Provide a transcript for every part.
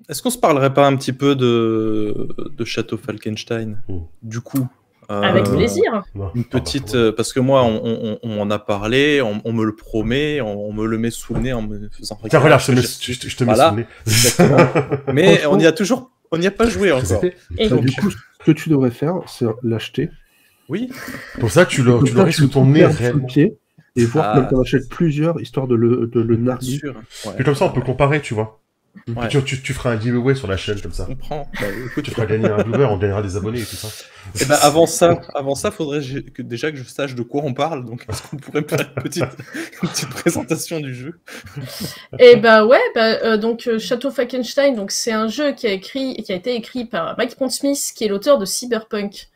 Est-ce qu'on se parlerait pas un petit peu de Château Falkenstein, du coup? Avec plaisir. Une petite, parce que moi, on m'en a parlé, on me le promet, on me le met sous le nez en me faisant regarder. Tiens, voilà, je te mets sous le nez. Exactement. Mais on n'y a pas joué encore. Et donc, du coup, ce que tu devrais faire, c'est l'acheter. Oui. Pour ça, tu l'aurais sous ton nez réellement. Et voir que tu en achètes plusieurs, histoire de le narguer. Et comme ça, on peut comparer, tu vois. Ouais. Tu feras un giveaway sur la chaîne comme ça. Je comprends. Tu feras gagner un viewer, on gagnera des abonnés et tout ça. Et ben avant ça, faudrait déjà que je sache de quoi on parle. Donc, est-ce qu'on pourrait faire une petite présentation du jeu? Et donc Château Falkenstein, donc c'est un jeu qui a été écrit par Mike Pondsmith, qui est l'auteur de Cyberpunk.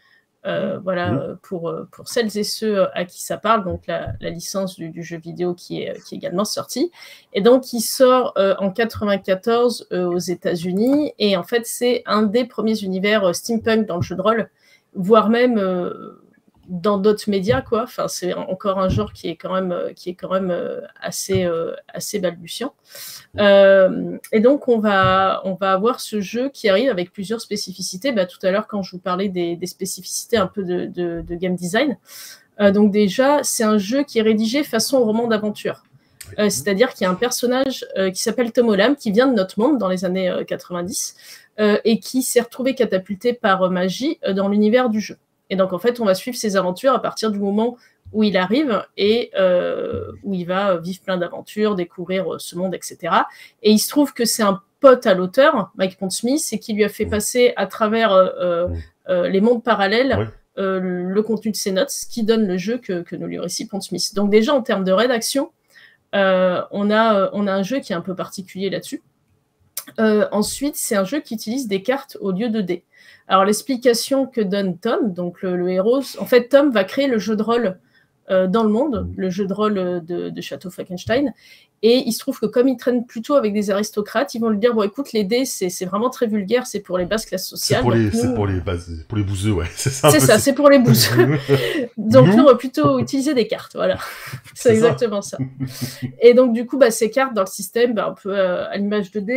Pour celles et ceux à qui ça parle, donc la licence du jeu vidéo qui est également sortie. Et donc, il sort en 94 aux États-Unis. Et en fait, c'est un des premiers univers steampunk dans le jeu de rôle, voire même dans d'autres médias, quoi. Enfin, c'est encore un genre qui est quand même assez balbutiant. Et donc, on va avoir ce jeu qui arrive avec plusieurs spécificités. Tout à l'heure, quand je vous parlais des spécificités un peu de game design, donc déjà, c'est un jeu qui est rédigé façon roman d'aventure. C'est-à-dire qu'il y a un personnage qui s'appelle Tom Holland, qui vient de notre monde dans les années 90, et qui s'est retrouvé catapulté par magie dans l'univers du jeu. Et donc, en fait, on va suivre ses aventures à partir du moment où il arrive et où il va vivre plein d'aventures, découvrir ce monde, etc. Et il se trouve que c'est un pote à l'auteur, Mike Pondsmith, et qui lui a fait passer à travers les mondes parallèles le contenu de ses notes, ce qui donne le jeu que nous lui récite Pondsmith. Donc déjà, en termes de rédaction, on a un jeu qui est un peu particulier là-dessus. Ensuite, c'est un jeu qui utilise des cartes au lieu de dés. Alors, l'explication que donne Tom, donc le héros, en fait, Tom va créer le jeu de rôle dans le monde, le jeu de rôle de Château Falkenstein, et il se trouve que comme il traîne plutôt avec des aristocrates, ils vont lui dire, bon, écoute, les dés, c'est vraiment très vulgaire, c'est pour les basses classes sociales. C'est pour les bouseux, ouais. C'est ça, c'est pour les bouseux. Donc, nous, on va plutôt utiliser des cartes, voilà. C'est exactement ça. Et donc, du coup, ces cartes dans le système, un peu à l'image de dés,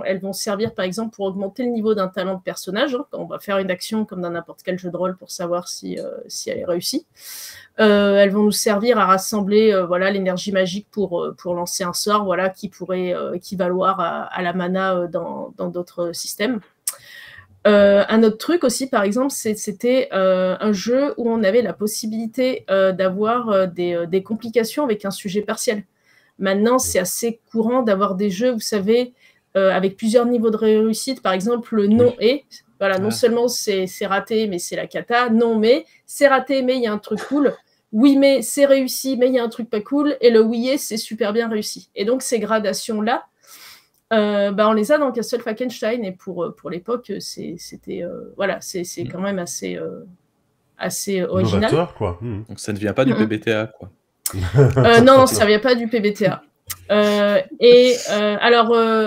elles vont servir, par exemple, pour augmenter le niveau d'un talent de personnage. On va faire une action comme dans n'importe quel jeu de rôle pour savoir si elle est réussie. Elles vont nous servir à rassembler l'énergie magique pour lancer un sort qui pourrait équivaloir à la mana dans d'autres systèmes. Un autre truc aussi, par exemple, c'était un jeu où on avait la possibilité d'avoir des complications avec un sujet partiel. Maintenant, c'est assez courant d'avoir des jeux, vous savez, avec plusieurs niveaux de réussite. Par exemple, le non et. Voilà, non seulement c'est raté, mais c'est la cata. Non, mais c'est raté, mais il y a un truc cool. Oui, mais c'est réussi, mais il y a un truc pas cool. Et le oui, et c'est super bien réussi. Et donc, ces gradations-là, on les a dans Castle Falkenstein. Et pour l'époque, c'était quand même assez original. Novateur, quoi. Donc, ça ne vient pas du PBTA, quoi. Non, ça ne vient pas du PBTA.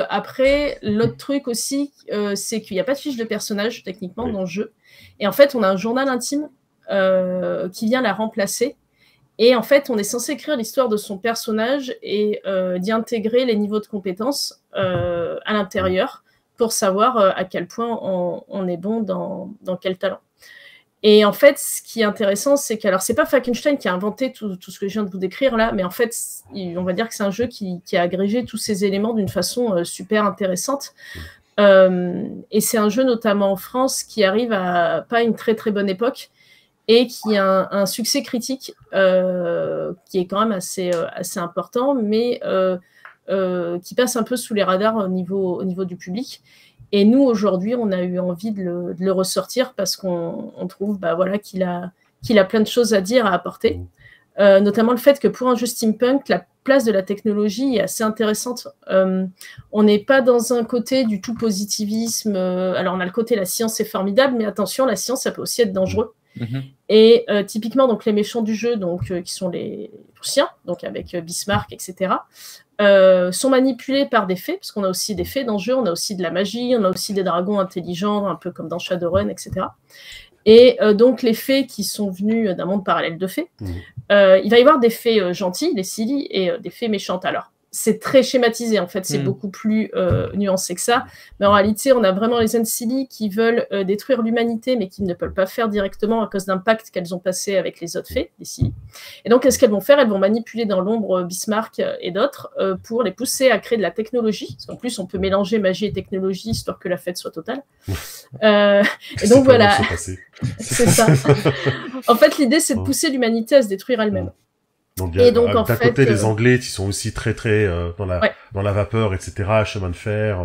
Après, l'autre truc aussi, c'est qu'il n'y a pas de fiche de personnage techniquement dans le jeu. Et en fait, on a un journal intime qui vient la remplacer. Et en fait, on est censé écrire l'histoire de son personnage et d'y intégrer les niveaux de compétences à l'intérieur pour savoir à quel point on est bon dans quel talent. Et en fait, ce qui est intéressant, c'est que, alors, c'est pas Falkenstein qui a inventé tout ce que je viens de vous décrire là, mais en fait, on va dire que c'est un jeu qui a agrégé tous ces éléments d'une façon super intéressante. Et c'est un jeu, notamment en France, qui arrive à pas une très très bonne époque et qui a un succès critique qui est quand même assez important, mais qui passe un peu sous les radars au niveau du public. Et nous, aujourd'hui, on a eu envie de le ressortir parce qu'on trouve qu'il a plein de choses à dire, à apporter. Notamment le fait que pour un jeu steampunk, la place de la technologie est assez intéressante. On n'est pas dans un côté du tout positivisme. Alors, on a le côté la science est formidable, mais attention, la science, ça peut aussi être dangereux. Et typiquement, donc, les méchants du jeu, qui sont les Prussiens, donc avec Bismarck, etc., sont manipulés par des fées, parce qu'on a aussi des fées dans le jeu, on a aussi de la magie, on a aussi des dragons intelligents, un peu comme dans Shadowrun, etc. Et donc les fées qui sont venues d'un monde parallèle de fées, il va y avoir des fées gentilles, les Silly, et des fées méchantes. Alors, c'est très schématisé, en fait, c'est beaucoup plus nuancé que ça. Mais en réalité, on a vraiment les Unseelie qui veulent détruire l'humanité, mais qui ne peuvent pas faire directement à cause d'un pacte qu'elles ont passé avec les autres fées, les Seelie. Et donc, qu'est-ce qu'elles vont faire? Elles vont manipuler dans l'ombre Bismarck et d'autres pour les pousser à créer de la technologie. Parce qu'en plus, on peut mélanger magie et technologie, histoire que la fête soit totale. Et donc, voilà. C'est ça. En fait, l'idée, c'est de pousser l'humanité à se détruire elle-même. Donc, d'un côté, les Anglais qui sont aussi très dans la vapeur, etc., chemin de fer,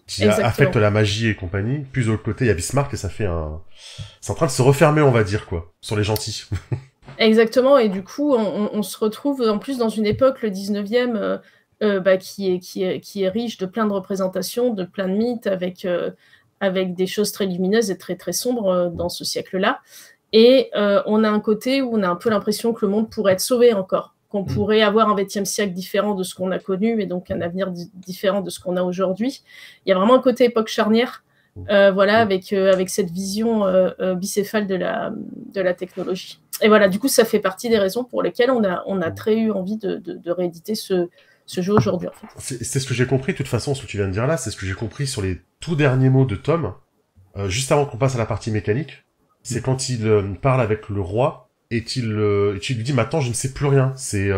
qui affectent la magie et compagnie. Puis de l'autre côté, il y a Bismarck et ça fait c'est en train de se refermer, on va dire, quoi, sur les gentils. Exactement, et du coup, on se retrouve en plus dans une époque, le 19e, qui est riche de plein de représentations, de plein de mythes, avec des choses très lumineuses et très très sombres dans ce siècle-là. Et on a un côté où on a un peu l'impression que le monde pourrait être sauvé encore, qu'on pourrait avoir un XXe siècle différent de ce qu'on a connu, et donc un avenir différent de ce qu'on a aujourd'hui. Il y a vraiment un côté époque charnière, avec cette vision bicéphale de la technologie. Et voilà, du coup, ça fait partie des raisons pour lesquelles on a très eu envie de rééditer ce jeu aujourd'hui, en fait. C'est ce que j'ai compris, de toute façon, ce que tu viens de dire là, c'est ce que j'ai compris sur les tout derniers mots de Tom, juste avant qu'on passe à la partie mécanique. C'est quand il parle avec le roi et tu lui dis maintenant je ne sais plus rien. C'est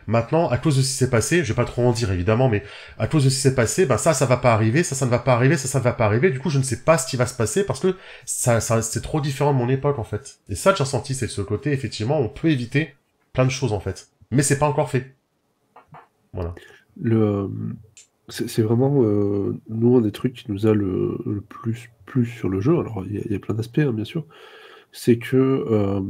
maintenant à cause de ce qui s'est passé, je vais pas trop en dire évidemment, mais à cause de ce qui s'est passé, ça va pas arriver, ça ne va pas arriver, ça ne va pas arriver. Du coup je ne sais pas ce qui va se passer parce que ça c'est trop différent de mon époque en fait. Et ça j'ai ressenti, c'est ce côté effectivement on peut éviter plein de choses en fait, mais c'est pas encore fait. Voilà. C'est vraiment nous un des trucs qui nous a le plus sur le jeu. Alors il y a plein d'aspects bien sûr. C'est que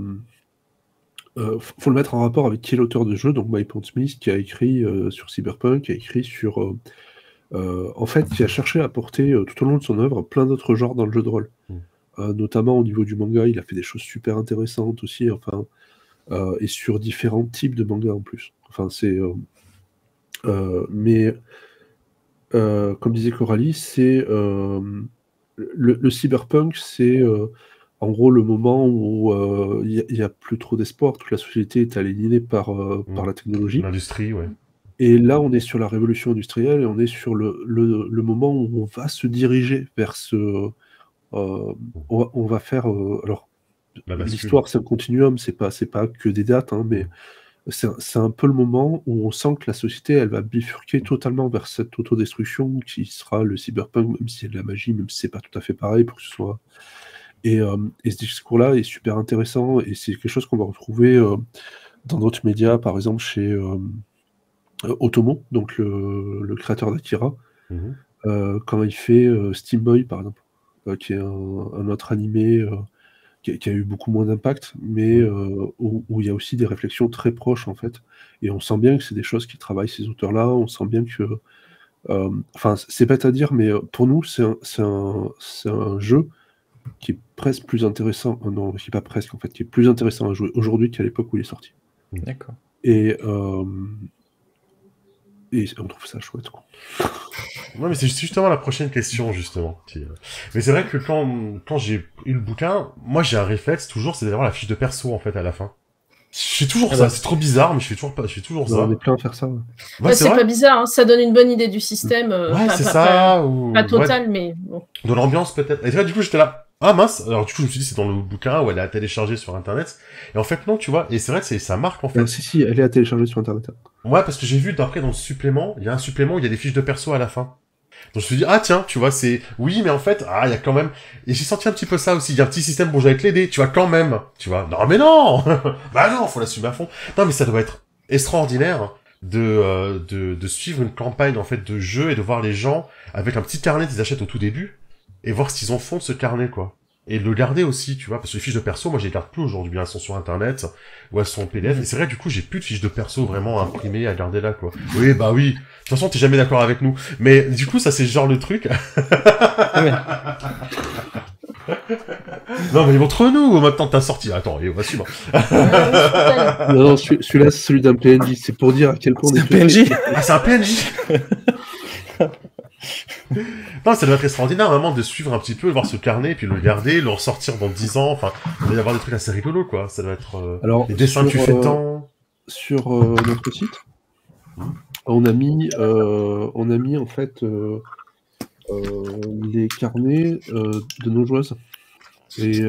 faut le mettre en rapport avec qui est l'auteur de jeu. Donc Mike Pondsmith qui a écrit sur Cyberpunk, qui a écrit sur en fait qui a cherché à apporter tout au long de son œuvre plein d'autres genres dans le jeu de rôle. Notamment au niveau du manga, il a fait des choses super intéressantes aussi. Enfin et sur différents types de mangas en plus. Enfin c'est mais comme disait Coralie, c'est le cyberpunk, c'est en gros le moment où il y a plus trop d'espoir, toute la société est aliénée par la technologie. L'industrie, ouais. Et là, on est sur la révolution industrielle et on est sur le moment où on va se diriger vers ce. On va faire. Alors, l'histoire, c'est un continuum, c'est pas que des dates, hein, mais. C'est un peu le moment où on sent que la société, elle va bifurquer totalement vers cette autodestruction qui sera le cyberpunk, même si c'est de la magie, même si c'est pas tout à fait pareil pour que ce soit. Et ce discours-là est super intéressant et c'est quelque chose qu'on va retrouver dans d'autres médias, par exemple chez Otomo, donc le créateur d'Akira, quand il fait Steam Boy, par exemple, qui est un autre animé. Qui a eu beaucoup moins d'impact, mais où il y a aussi des réflexions très proches, en fait. Et on sent bien que c'est des choses qui travaillent ces auteurs-là, on sent bien que... Enfin, c'est bête à dire, mais pour nous, c'est un jeu qui est presque plus intéressant... non, qui n'est pas presque, en fait, qui est plus intéressant à jouer aujourd'hui qu'à l'époque où il est sorti. D'accord. Et on trouve ça chouette, quoi. Ouais, mais c'est justement la prochaine question, justement. Mais c'est vrai que quand j'ai eu le bouquin, moi j'ai un réflexe toujours, c'est d'avoir la fiche de perso en fait à la fin. Je fais toujours ça, c'est trop bizarre, mais je fais toujours ça. On est plein à faire ça. Ouais, c'est pas bizarre, hein, ça donne une bonne idée du système. Pas total, mais bon. De l'ambiance peut-être. Et là, du coup, j'étais là. Ah mince. Alors du coup, je me suis dit c'est dans le bouquin ou elle est à télécharger sur internet. Et en fait non, tu vois. Et c'est vrai que ça marque en fait. Si, elle est à télécharger sur internet. Ouais, parce que j'ai vu d'après dans le supplément, il y a un supplément où il y a des fiches de perso à la fin. Donc je me suis dit, ah tiens, tu vois, oui, mais en fait, il y a quand même, et j'ai senti un petit peu ça aussi, il y a un petit système, bon, je vais te l'aider, tu vois, quand même, tu vois, non, mais non! Bah non, faut l'assumer à fond. Non, mais ça doit être extraordinaire de suivre une campagne, en fait, de jeu et de voir les gens avec un petit carnet qu'ils achètent au tout début et voir ce qu'ils en font de ce carnet, quoi. Et le garder aussi, tu vois, parce que les fiches de perso, moi, je les garde plus aujourd'hui, elles sont sur internet, ou elles sont en PDF, et c'est vrai, du coup, j'ai plus de fiches de perso vraiment imprimées à garder là, quoi. Oui, bah oui. De toute façon, t'es jamais d'accord avec nous. Mais, du coup, ça, c'est genre le truc. Non, mais entre nous, maintenant t'as sorti. Attends, on va suivre. Non, celui-là, c'est celui d'un PNJ. C'est pour dire à quel point c'est un PNJ. Ah, c'est un PNJ. Non, ça doit être extraordinaire, vraiment, de suivre un petit peu, voir ce carnet, puis le garder, le ressortir dans 10 ans. Enfin, il va y avoir des trucs assez rigolos, quoi. Ça doit être. Alors, les dessins que tu fais tant. Sur notre site, On a mis en fait les carnets de nos joueuses. Et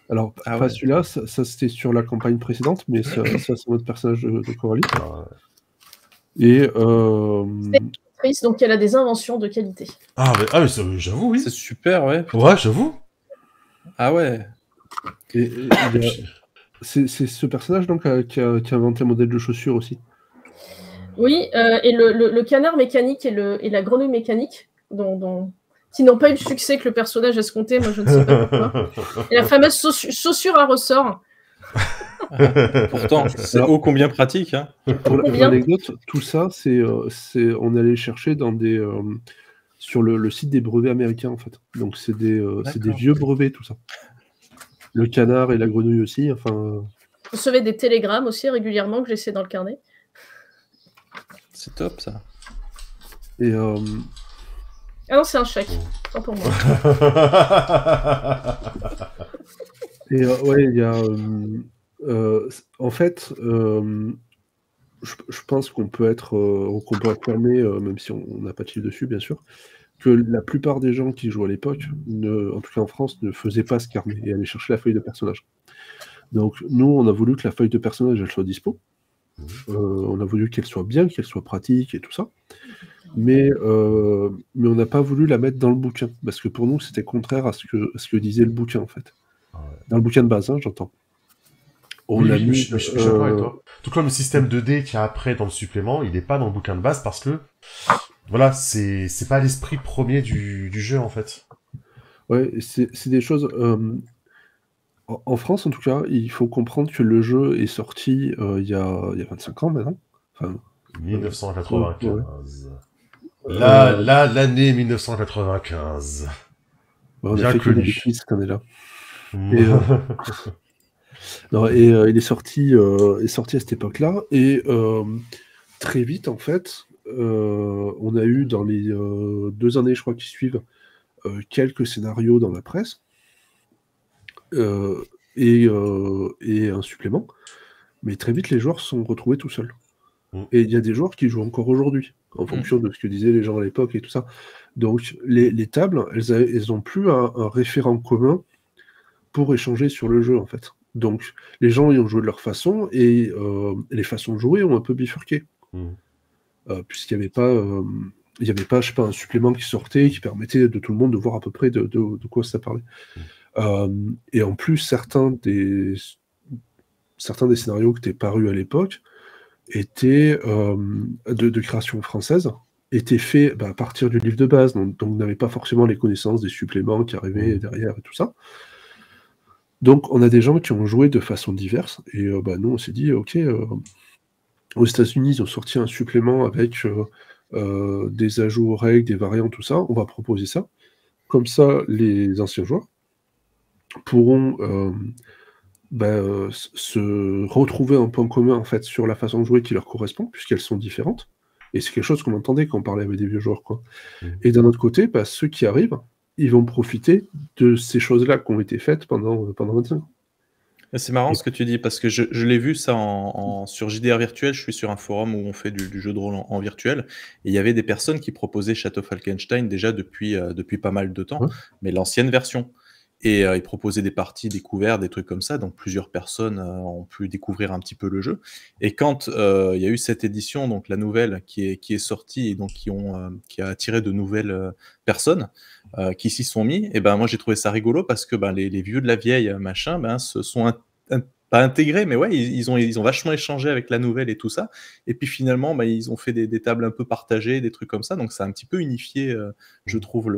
alors, pas celui-là, ça c'était sur la campagne précédente, mais ça c'est notre personnage de Coralie. Et donc elle a des inventions de qualité. Ah mais j'avoue, oui. C'est super, ouais. Ouais, j'avoue. Ah ouais. C'est ce personnage donc qui a inventé le modèle de chaussures aussi. Oui, et le canard mécanique et la grenouille mécanique, qui n'ont pas eu le succès que le personnage a escompté, moi je ne sais pas pourquoi. Et la fameuse chaussure à ressort. Pourtant, c'est ô combien pratique. Hein. Pour l'anecdote, tout ça, on allait chercher dans sur le site des brevets américains en fait. Donc c'est des vieux brevets tout ça. Le canard et la grenouille aussi. Enfin. Vous recevez des télégrammes aussi régulièrement que j'essaie dans le carnet. C'est top ça. Et ah non, c'est un chèque. Tant pour moi. Et ouais, il y a en fait, je pense qu'on peut être affirmer, même si on n'a pas de chiffre dessus, bien sûr, que la plupart des gens qui jouent à l'époque, en tout cas en France, ne faisaient pas ce carnet et allaient chercher la feuille de personnage. Donc nous, on a voulu que la feuille de personnage elle soit dispo. On a voulu qu'elle soit bien, qu'elle soit pratique et tout ça. Mais on n'a pas voulu la mettre dans le bouquin, parce que pour nous, c'était contraire à ce que disait le bouquin, en fait. Dans le bouquin de base, hein, j'entends. On l'a mis. Je suis d'accord avec toi. Tout comme le système 2D qu'il y a après dans le supplément, il n'est pas dans le bouquin de base parce que, voilà, c'est pas l'esprit premier du jeu, en fait. Ouais, c'est des choses... En France, en tout cas, il faut comprendre que le jeu est sorti il y a 25 ans maintenant. Enfin, 1995. L'année 1995. On a fait que des bêtises cette année-là. Il est sorti à cette époque-là. Et très vite, en fait, on a eu dans les 2 années, je crois, qui suivent, quelques scénarios dans la presse. Et un supplément. Mais très vite, les joueurs se sont retrouvés tout seuls. Et il y a des joueurs qui jouent encore aujourd'hui, en fonction de ce que disaient les gens à l'époque et tout ça. Donc, les tables, elles n'ont plus un référent commun pour échanger sur le jeu, en fait. Donc, les gens y ont joué de leur façon, et les façons de jouer ont un peu bifurqué. Puisqu'il n'y avait pas... je sais pas, un supplément qui sortait, qui permettait de tout le monde de voir à peu près de quoi ça parlait. Et en plus, certains des scénarios qui étaient parus à l'époque étaient de création française, étaient faits à partir du livre de base, donc n'avaient pas forcément les connaissances des suppléments qui arrivaient derrière et tout ça. Donc on a des gens qui ont joué de façon diverse, et nous on s'est dit, ok, aux États-Unis ils ont sorti un supplément avec des ajouts aux règles, des variantes, tout ça, on va proposer ça. Comme ça, les anciens joueurs pourront se retrouver un point commun en fait sur la façon de jouer qui leur correspond, puisqu'elles sont différentes. Et c'est quelque chose qu'on entendait quand on parlait avec des vieux joueurs, quoi. Et d'un autre côté, ceux qui arrivent, ils vont profiter de ces choses-là qui ont été faites pendant 25 ans. C'est marrant ce que tu dis, parce que je l'ai vu ça sur JDR Virtuel. Je suis sur un forum où on fait du jeu de rôle en virtuel, et il y avait des personnes qui proposaient Château Falkenstein déjà depuis pas mal de temps, mais l'ancienne version. Et ils proposaient des parties découvertes, des trucs comme ça, donc plusieurs personnes ont pu découvrir un petit peu le jeu. Et quand il y a eu cette édition, donc la nouvelle qui est sortie, et donc qui a attiré de nouvelles personnes qui s'y sont mis, et moi j'ai trouvé ça rigolo parce que les vieux de la vieille se sont pas intégrés, mais ouais, ils ont vachement échangé avec la nouvelle et tout ça. Et puis finalement, ils ont fait des tables un peu partagées, des trucs comme ça. Donc ça a un petit peu unifié, je trouve.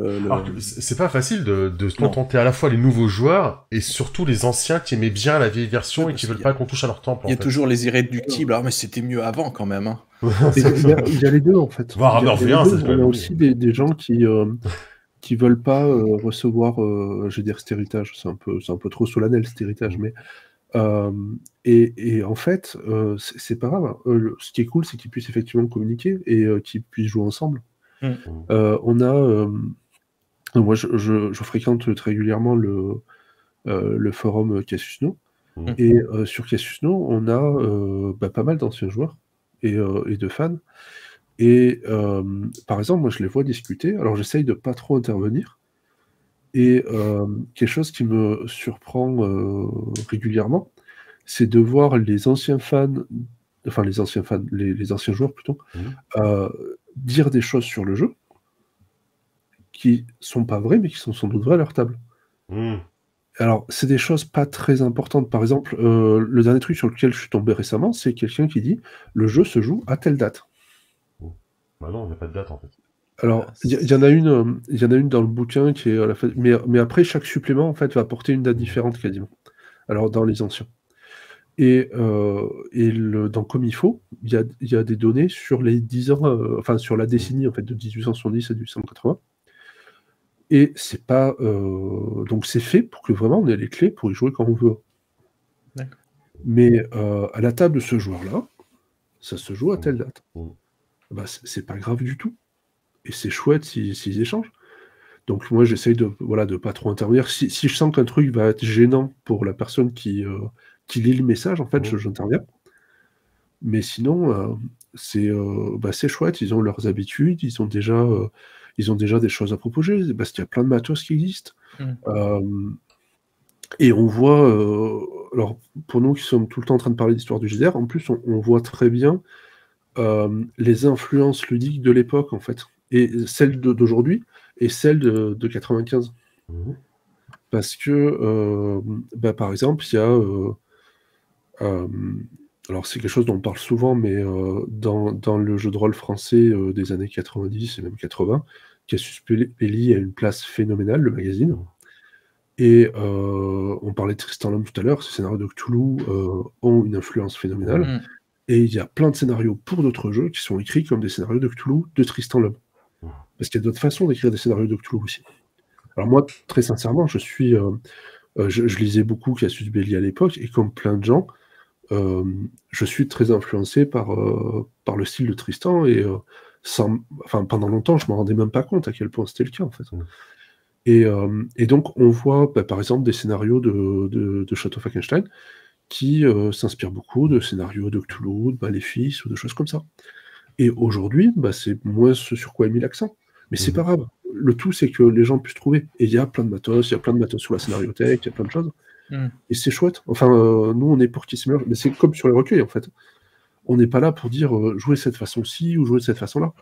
C'est pas facile de se contenter à la fois les nouveaux joueurs et surtout les anciens qui aimaient bien la vieille version et qui veulent pas qu'on touche à leur temple. Il y a toujours les irréductibles. Alors, mais c'était mieux avant quand même. Hein. Il y a les deux en fait. On a aussi des gens qui veulent pas recevoir, je veux dire, cet héritage. C'est un peu trop solennel cet héritage, mais et en fait, c'est pas grave. Ce qui est cool, c'est qu'ils puissent effectivement communiquer et qu'ils puissent jouer ensemble. On a, moi, je fréquente très régulièrement le forum Casus No, et sur Casus No, on a pas mal d'anciens joueurs et de fans. Et par exemple, moi je les vois discuter, alors j'essaye de pas trop intervenir, et quelque chose qui me surprend régulièrement, c'est de voir les anciens fans, enfin les anciens fans, les anciens joueurs plutôt, dire des choses sur le jeu qui sont pas vraies, mais qui sont sans doute vraies à leur table. Alors, c'est des choses pas très importantes. Par exemple, le dernier truc sur lequel je suis tombé récemment, c'est quelqu'un qui dit « le jeu se joue à telle date ». Bah non, il n'y a pas de date en fait. Alors, il y en a une dans le bouquin qui est à la fin, mais après, chaque supplément en fait va apporter une date différente quasiment. Alors, dans les anciens. Et dans Comme il faut, il y a des données sur les 10 ans, enfin sur la décennie en fait, de 1870 à 1880. Et c'est pas. Donc c'est fait pour que vraiment on ait les clés pour y jouer quand on veut. D'accord. Mais à la table de ce joueur-là, ça se joue à telle date. Bah, c'est pas grave du tout. Et c'est chouette s'ils échangent. Donc moi j'essaye de pas trop intervenir. Si je sens qu'un truc va être gênant pour la personne qui lit le message, en fait, j'interviens. Mais sinon, c'est chouette, ils ont leurs habitudes, ils ont déjà des choses à proposer, parce qu'il y a plein de matos qui existent. Et on voit, alors pour nous qui sommes tout le temps en train de parler d'histoire du JDR, en plus on voit très bien les influences ludiques de l'époque, en fait, et celles d'aujourd'hui, et celles de 95. Parce que, par exemple, il y a... alors c'est quelque chose dont on parle souvent, mais dans le jeu de rôle français des années 90 et même 80, Cassius Belli a une place phénoménale, le magazine. Et on parlait de Tristan l'Homme tout à l'heure, ces scénarios de Cthulhu ont une influence phénoménale. Et il y a plein de scénarios pour d'autres jeux qui sont écrits comme des scénarios de Cthulhu de Tristan l'Homme. Parce qu'il y a d'autres façons d'écrire des scénarios de Cthulhu aussi. Alors moi, très sincèrement, je lisais beaucoup Cassius Belli à l'époque, et comme plein de gens, je suis très influencé par le style de Tristan, et pendant longtemps, je ne me rendais même pas compte à quel point c'était le cas, en fait. Et donc, on voit, par exemple, des scénarios de Château Falkenstein qui s'inspirent beaucoup de scénarios de Cthulhu, de Maléfice, ou de choses comme ça. Et aujourd'hui, c'est moins ce sur quoi est mis l'accent. Mais c'est pas grave. Le tout, c'est que les gens puissent trouver. Et il y a plein de matos, sur la scénariothèque, il y a plein de choses. Et c'est chouette. Enfin, nous, on est pour qui s'immerge. Mais c'est comme sur les recueils, en fait. On n'est pas là pour dire jouer de cette façon-ci ou jouer de cette façon-là.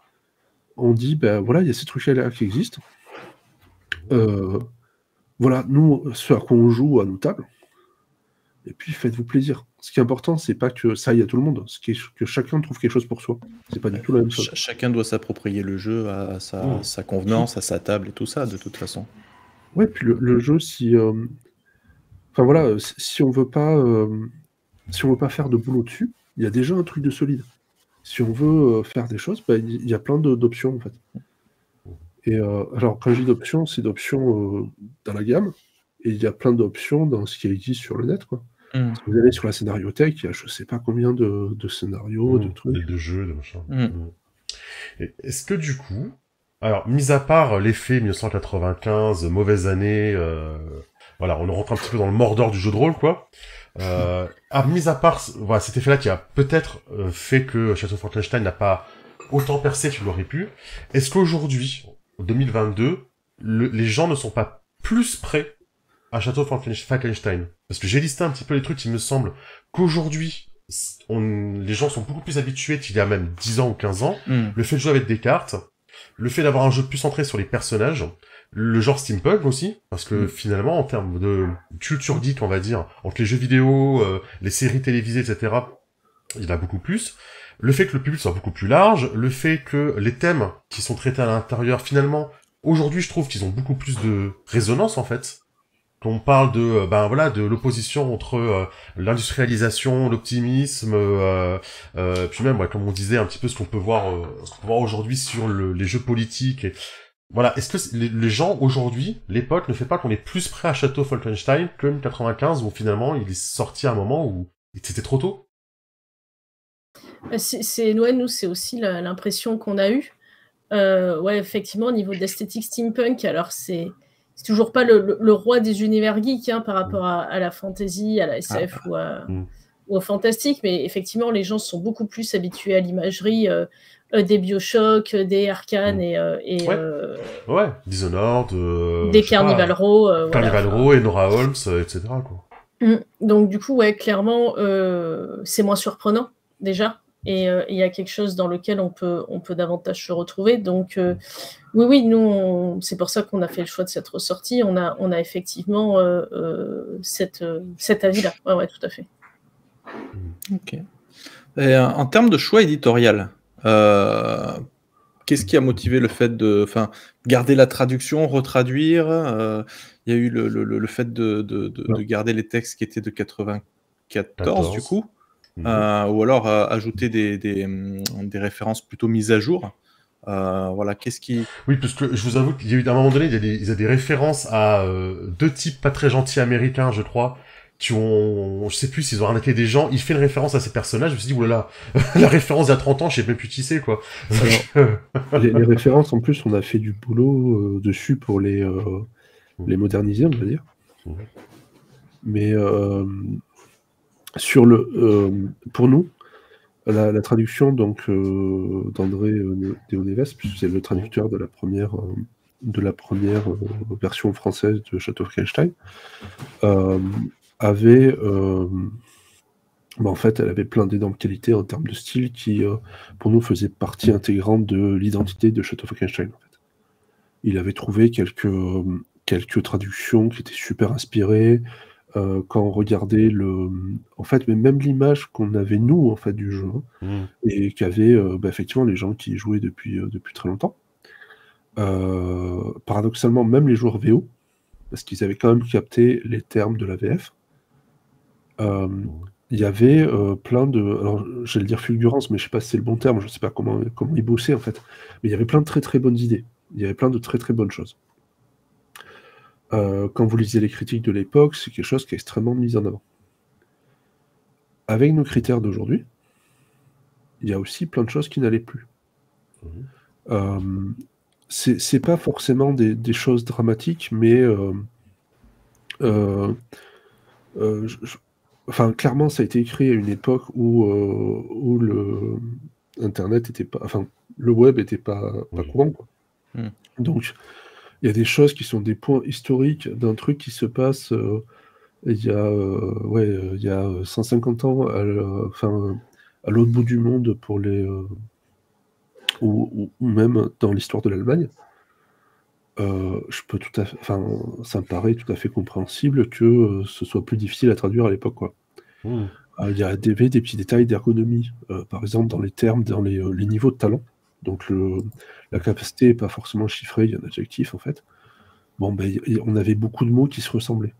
On dit, voilà, il y a ces trucs-là qui existent. Voilà, nous, ce à quoi on joue à nos tables. Et puis, faites-vous plaisir. Ce qui est important, c'est pas que ça aille à tout le monde. Ce qui est que chacun trouve quelque chose pour soi. C'est pas du tout la même chose. Chacun doit s'approprier le jeu à sa convenance, à sa table et tout ça, de toute façon. Ouais, puis le jeu, si... Enfin voilà, si on veut pas faire de boulot dessus, il y a déjà un truc de solide. Si on veut faire des choses, il y a plein d'options, en fait. Et alors, quand je dis d'options, c'est d'options dans la gamme, et il y a plein d'options dans ce qui existe sur le net, quoi. Si vous allez sur la scénariothèque, il y a je sais pas combien de scénarios, de trucs. De jeux, de machin. Est-ce que du coup, alors, mis à part l'effet 1995, mauvaise année, voilà, on rentre un petit peu dans le Mordor du jeu de rôle, quoi. Mis à part voilà, cet effet-là qui a peut-être fait que Château Falkenstein n'a pas autant percé qu'il l'aurait pu, est-ce qu'aujourd'hui, en 2022, les gens ne sont pas plus prêts à Château Falkenstein? Parce que j'ai listé un petit peu les trucs, il me semble qu'aujourd'hui, les gens sont beaucoup plus habitués qu'il y a même 10 ans ou 15 ans. Le fait de jouer avec des cartes, le fait d'avoir un jeu plus centré sur les personnages, le genre steampunk aussi, parce que finalement, en termes de culture geek, on va dire, entre les jeux vidéo, les séries télévisées, etc., il y en a beaucoup plus. Le fait que le public soit beaucoup plus large, le fait que les thèmes qui sont traités à l'intérieur, finalement, aujourd'hui, je trouve qu'ils ont beaucoup plus de résonance, en fait. Qu'on parle de de l'opposition entre l'industrialisation, l'optimisme, puis même comme on disait un petit peu ce qu'on peut voir aujourd'hui sur les jeux politiques. Et voilà, est-ce que les gens aujourd'hui, l'époque ne fait pas qu'on est plus prêt à Château Falkenstein que 95 où finalement il est sorti à un moment où c'était trop tôt? C'est Noël, nous, c'est aussi l'impression qu'on a eue. Ouais, effectivement, au niveau d'esthétique steampunk, alors c'est toujours pas le roi des univers geeks par rapport à la fantasy, à la SF au fantastique, mais effectivement, les gens sont beaucoup plus habitués à l'imagerie des Bioshock, des Arcane et Dishonored, des Carnival Row, Carnival Row et Nora Holmes, etc. quoi. Donc du coup, ouais, clairement, c'est moins surprenant déjà, et il y a quelque chose dans lequel on peut davantage se retrouver. Donc oui, nous, c'est pour ça qu'on a fait le choix de cette ressortie. On a effectivement cet avis-là. Ouais, tout à fait. Ok. Et, en termes de choix éditorial, qu'est-ce qui a motivé le fait de garder la traduction, retraduire il y a eu le fait de garder les textes qui étaient de 94 du coup, ou alors ajouter des références plutôt mises à jour. Voilà, qu'est-ce qui... Oui, parce que je vous avoue qu'il y a eu, à un moment donné, il y a des références à deux types pas très gentils américains, je crois, qui ont, je sais plus s'ils ont arnaqué des gens. Il fait une référence à ces personnages. Je me suis dit, oulala, la référence d'il y a 30 ans, je sais même plus qui c'est, quoi. Alors, les références, en plus, on a fait du boulot dessus pour les moderniser, on va dire. Mais pour nous, la traduction donc d'André Deoneves, puisque c'est le traducteur de la première version française de Château Falkenstein, avait en fait, elle avait plein d'énormes qualités en termes de style qui, pour nous, faisait partie intégrante de l'identité de Château Falkenstein. En fait. Il avait trouvé quelques traductions qui étaient super inspirées. Quand on regardait en fait, mais même l'image qu'on avait nous en fait du jeu et qu'avaient effectivement les gens qui y jouaient depuis très longtemps. Paradoxalement, même les joueurs VO, parce qu'ils avaient quand même capté les termes de la VF. Il y avait plein de, alors j'allais dire fulgurance, mais je sais pas si c'est le bon terme, je sais pas comment ils bossaient en fait, mais il y avait plein de très très bonnes idées, il y avait plein de très très bonnes choses. Quand vous lisez les critiques de l'époque, c'est quelque chose qui est extrêmement mis en avant. Avec nos critères d'aujourd'hui, il y a aussi plein de choses qui n'allaient plus. C'est pas forcément des choses dramatiques, mais clairement, ça a été écrit à une époque où le Internet était pas, le web était pas courant, quoi. Donc, il y a des choses qui sont des points historiques d'un truc qui se passe il y a 150 ans, à l'autre bout du monde pour les ou même dans l'histoire de l'Allemagne. Je peux ça me paraît tout à fait compréhensible que ce soit plus difficile à traduire à l'époque, quoi. Il y a des petits détails d'ergonomie, par exemple dans les termes, dans les niveaux de talent. Donc la capacité n'est pas forcément chiffrée, il y a un adjectif en fait. Bon, on avait beaucoup de mots qui se ressemblaient.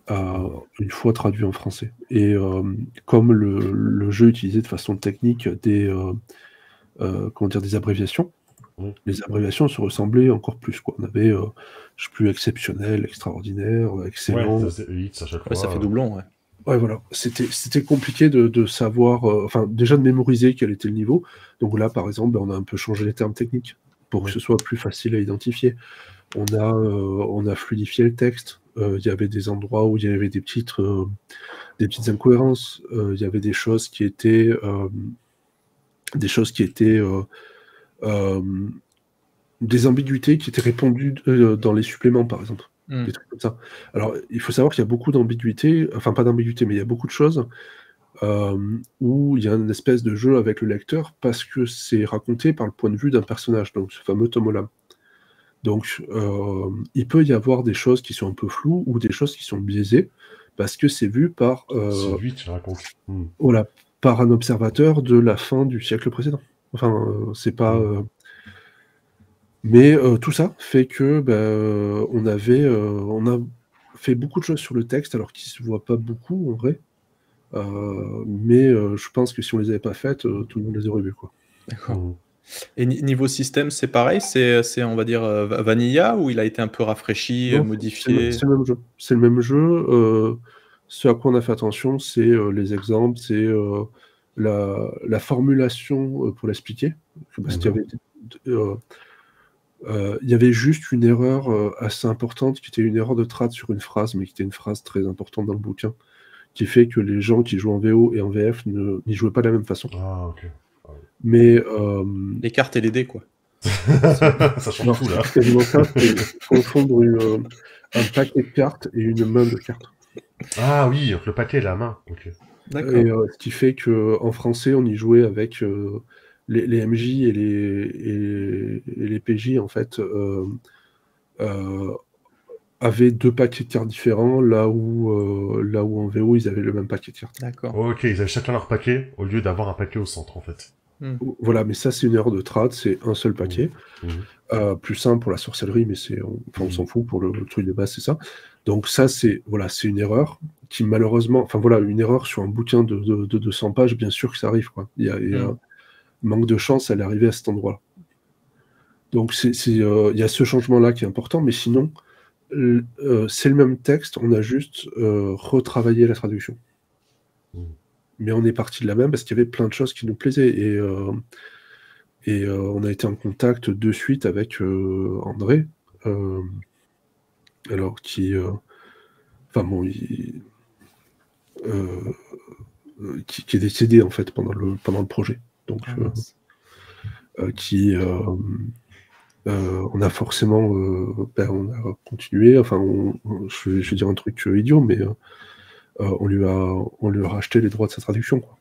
Une fois traduit en français. Et comme le jeu utilisait de façon technique des abréviations, les abréviations se ressemblaient encore plus, quoi. On avait, je sais plus, exceptionnel, extraordinaire, excellent. Ça fait doublon, ouais. Ouais, voilà. C'était compliqué de savoir, déjà de mémoriser quel était le niveau. Donc là, par exemple, on a un peu changé les termes techniques pour que ce soit plus facile à identifier. On a fluidifié le texte. Il y avait des endroits où il y avait des petites incohérences. Il y avait des choses qui étaient des ambiguïtés qui étaient répondues dans les suppléments, par exemple. Des trucs comme ça. Alors, il faut savoir qu'il y a beaucoup d'ambiguïtés, enfin pas d'ambiguïté, mais il y a beaucoup de choses où il y a une espèce de jeu avec le lecteur parce que c'est raconté par le point de vue d'un personnage, donc ce fameux Tom Holland. Donc, il peut y avoir des choses qui sont un peu floues ou des choses qui sont biaisées parce que c'est vu par c'est lui qui raconte. Voilà, par un observateur de la fin du siècle précédent. Enfin, c'est pas. Mais tout ça fait que on a fait beaucoup de choses sur le texte alors qu'il se voit pas beaucoup en vrai. Mais je pense que si on les avait pas faites, tout le monde les aurait vues, quoi. D'accord. Et niveau système, c'est pareil, c'est on va dire vanilla ou il a été un peu rafraîchi, Non, modifié? c'est le même jeu. C'est le même jeu. Ce à quoi on a fait attention, c'est les exemples, c'est la formulation pour l'expliquer. Parce qu'il y avait juste une erreur assez importante qui était une erreur de trad sur une phrase, mais qui était une phrase très importante dans le bouquin, qui fait que les gens qui jouent en VO et en VF n'y jouaient pas de la même façon. Ah, ok. Mais les cartes et les dés, quoi. Ça change tout, là. Quasiment ça, c'est confondre un paquet de cartes et une main de cartes. Ah oui, le paquet et la main. Ok. D'accord. Et ce qui fait qu'en français, on y jouait avec les MJ et les PJ, en fait, avaient 2 paquets de cartes différents, là où en VO, ils avaient le même paquet de cartes. D'accord. Ok, ils avaient chacun leur paquet, au lieu d'avoir un paquet au centre, en fait. Voilà, mais ça, c'est une erreur de trad, c'est un seul paquet. Plus simple pour la sorcellerie, mais on s'en fout, pour le truc de base, c'est ça. Donc ça, c'est une erreur qui, malheureusement... Enfin voilà, une erreur sur un bouquin de 200 pages, bien sûr que ça arrive, quoi. Il y a manque de chance, elle est arrivée à cet endroit-là. Donc il y a ce changement-là qui est important, mais sinon, c'est le même texte, on a juste retravaillé la traduction. Mais on est parti de la même parce qu'il y avait plein de choses qui nous plaisaient. Et on a été en contact de suite avec André, alors qui... Enfin bon, qui est décédé en fait pendant le projet. Donc, on a forcément... on a continué, enfin, je vais dire un truc idiot, mais... on lui a racheté les droits de sa traduction, quoi.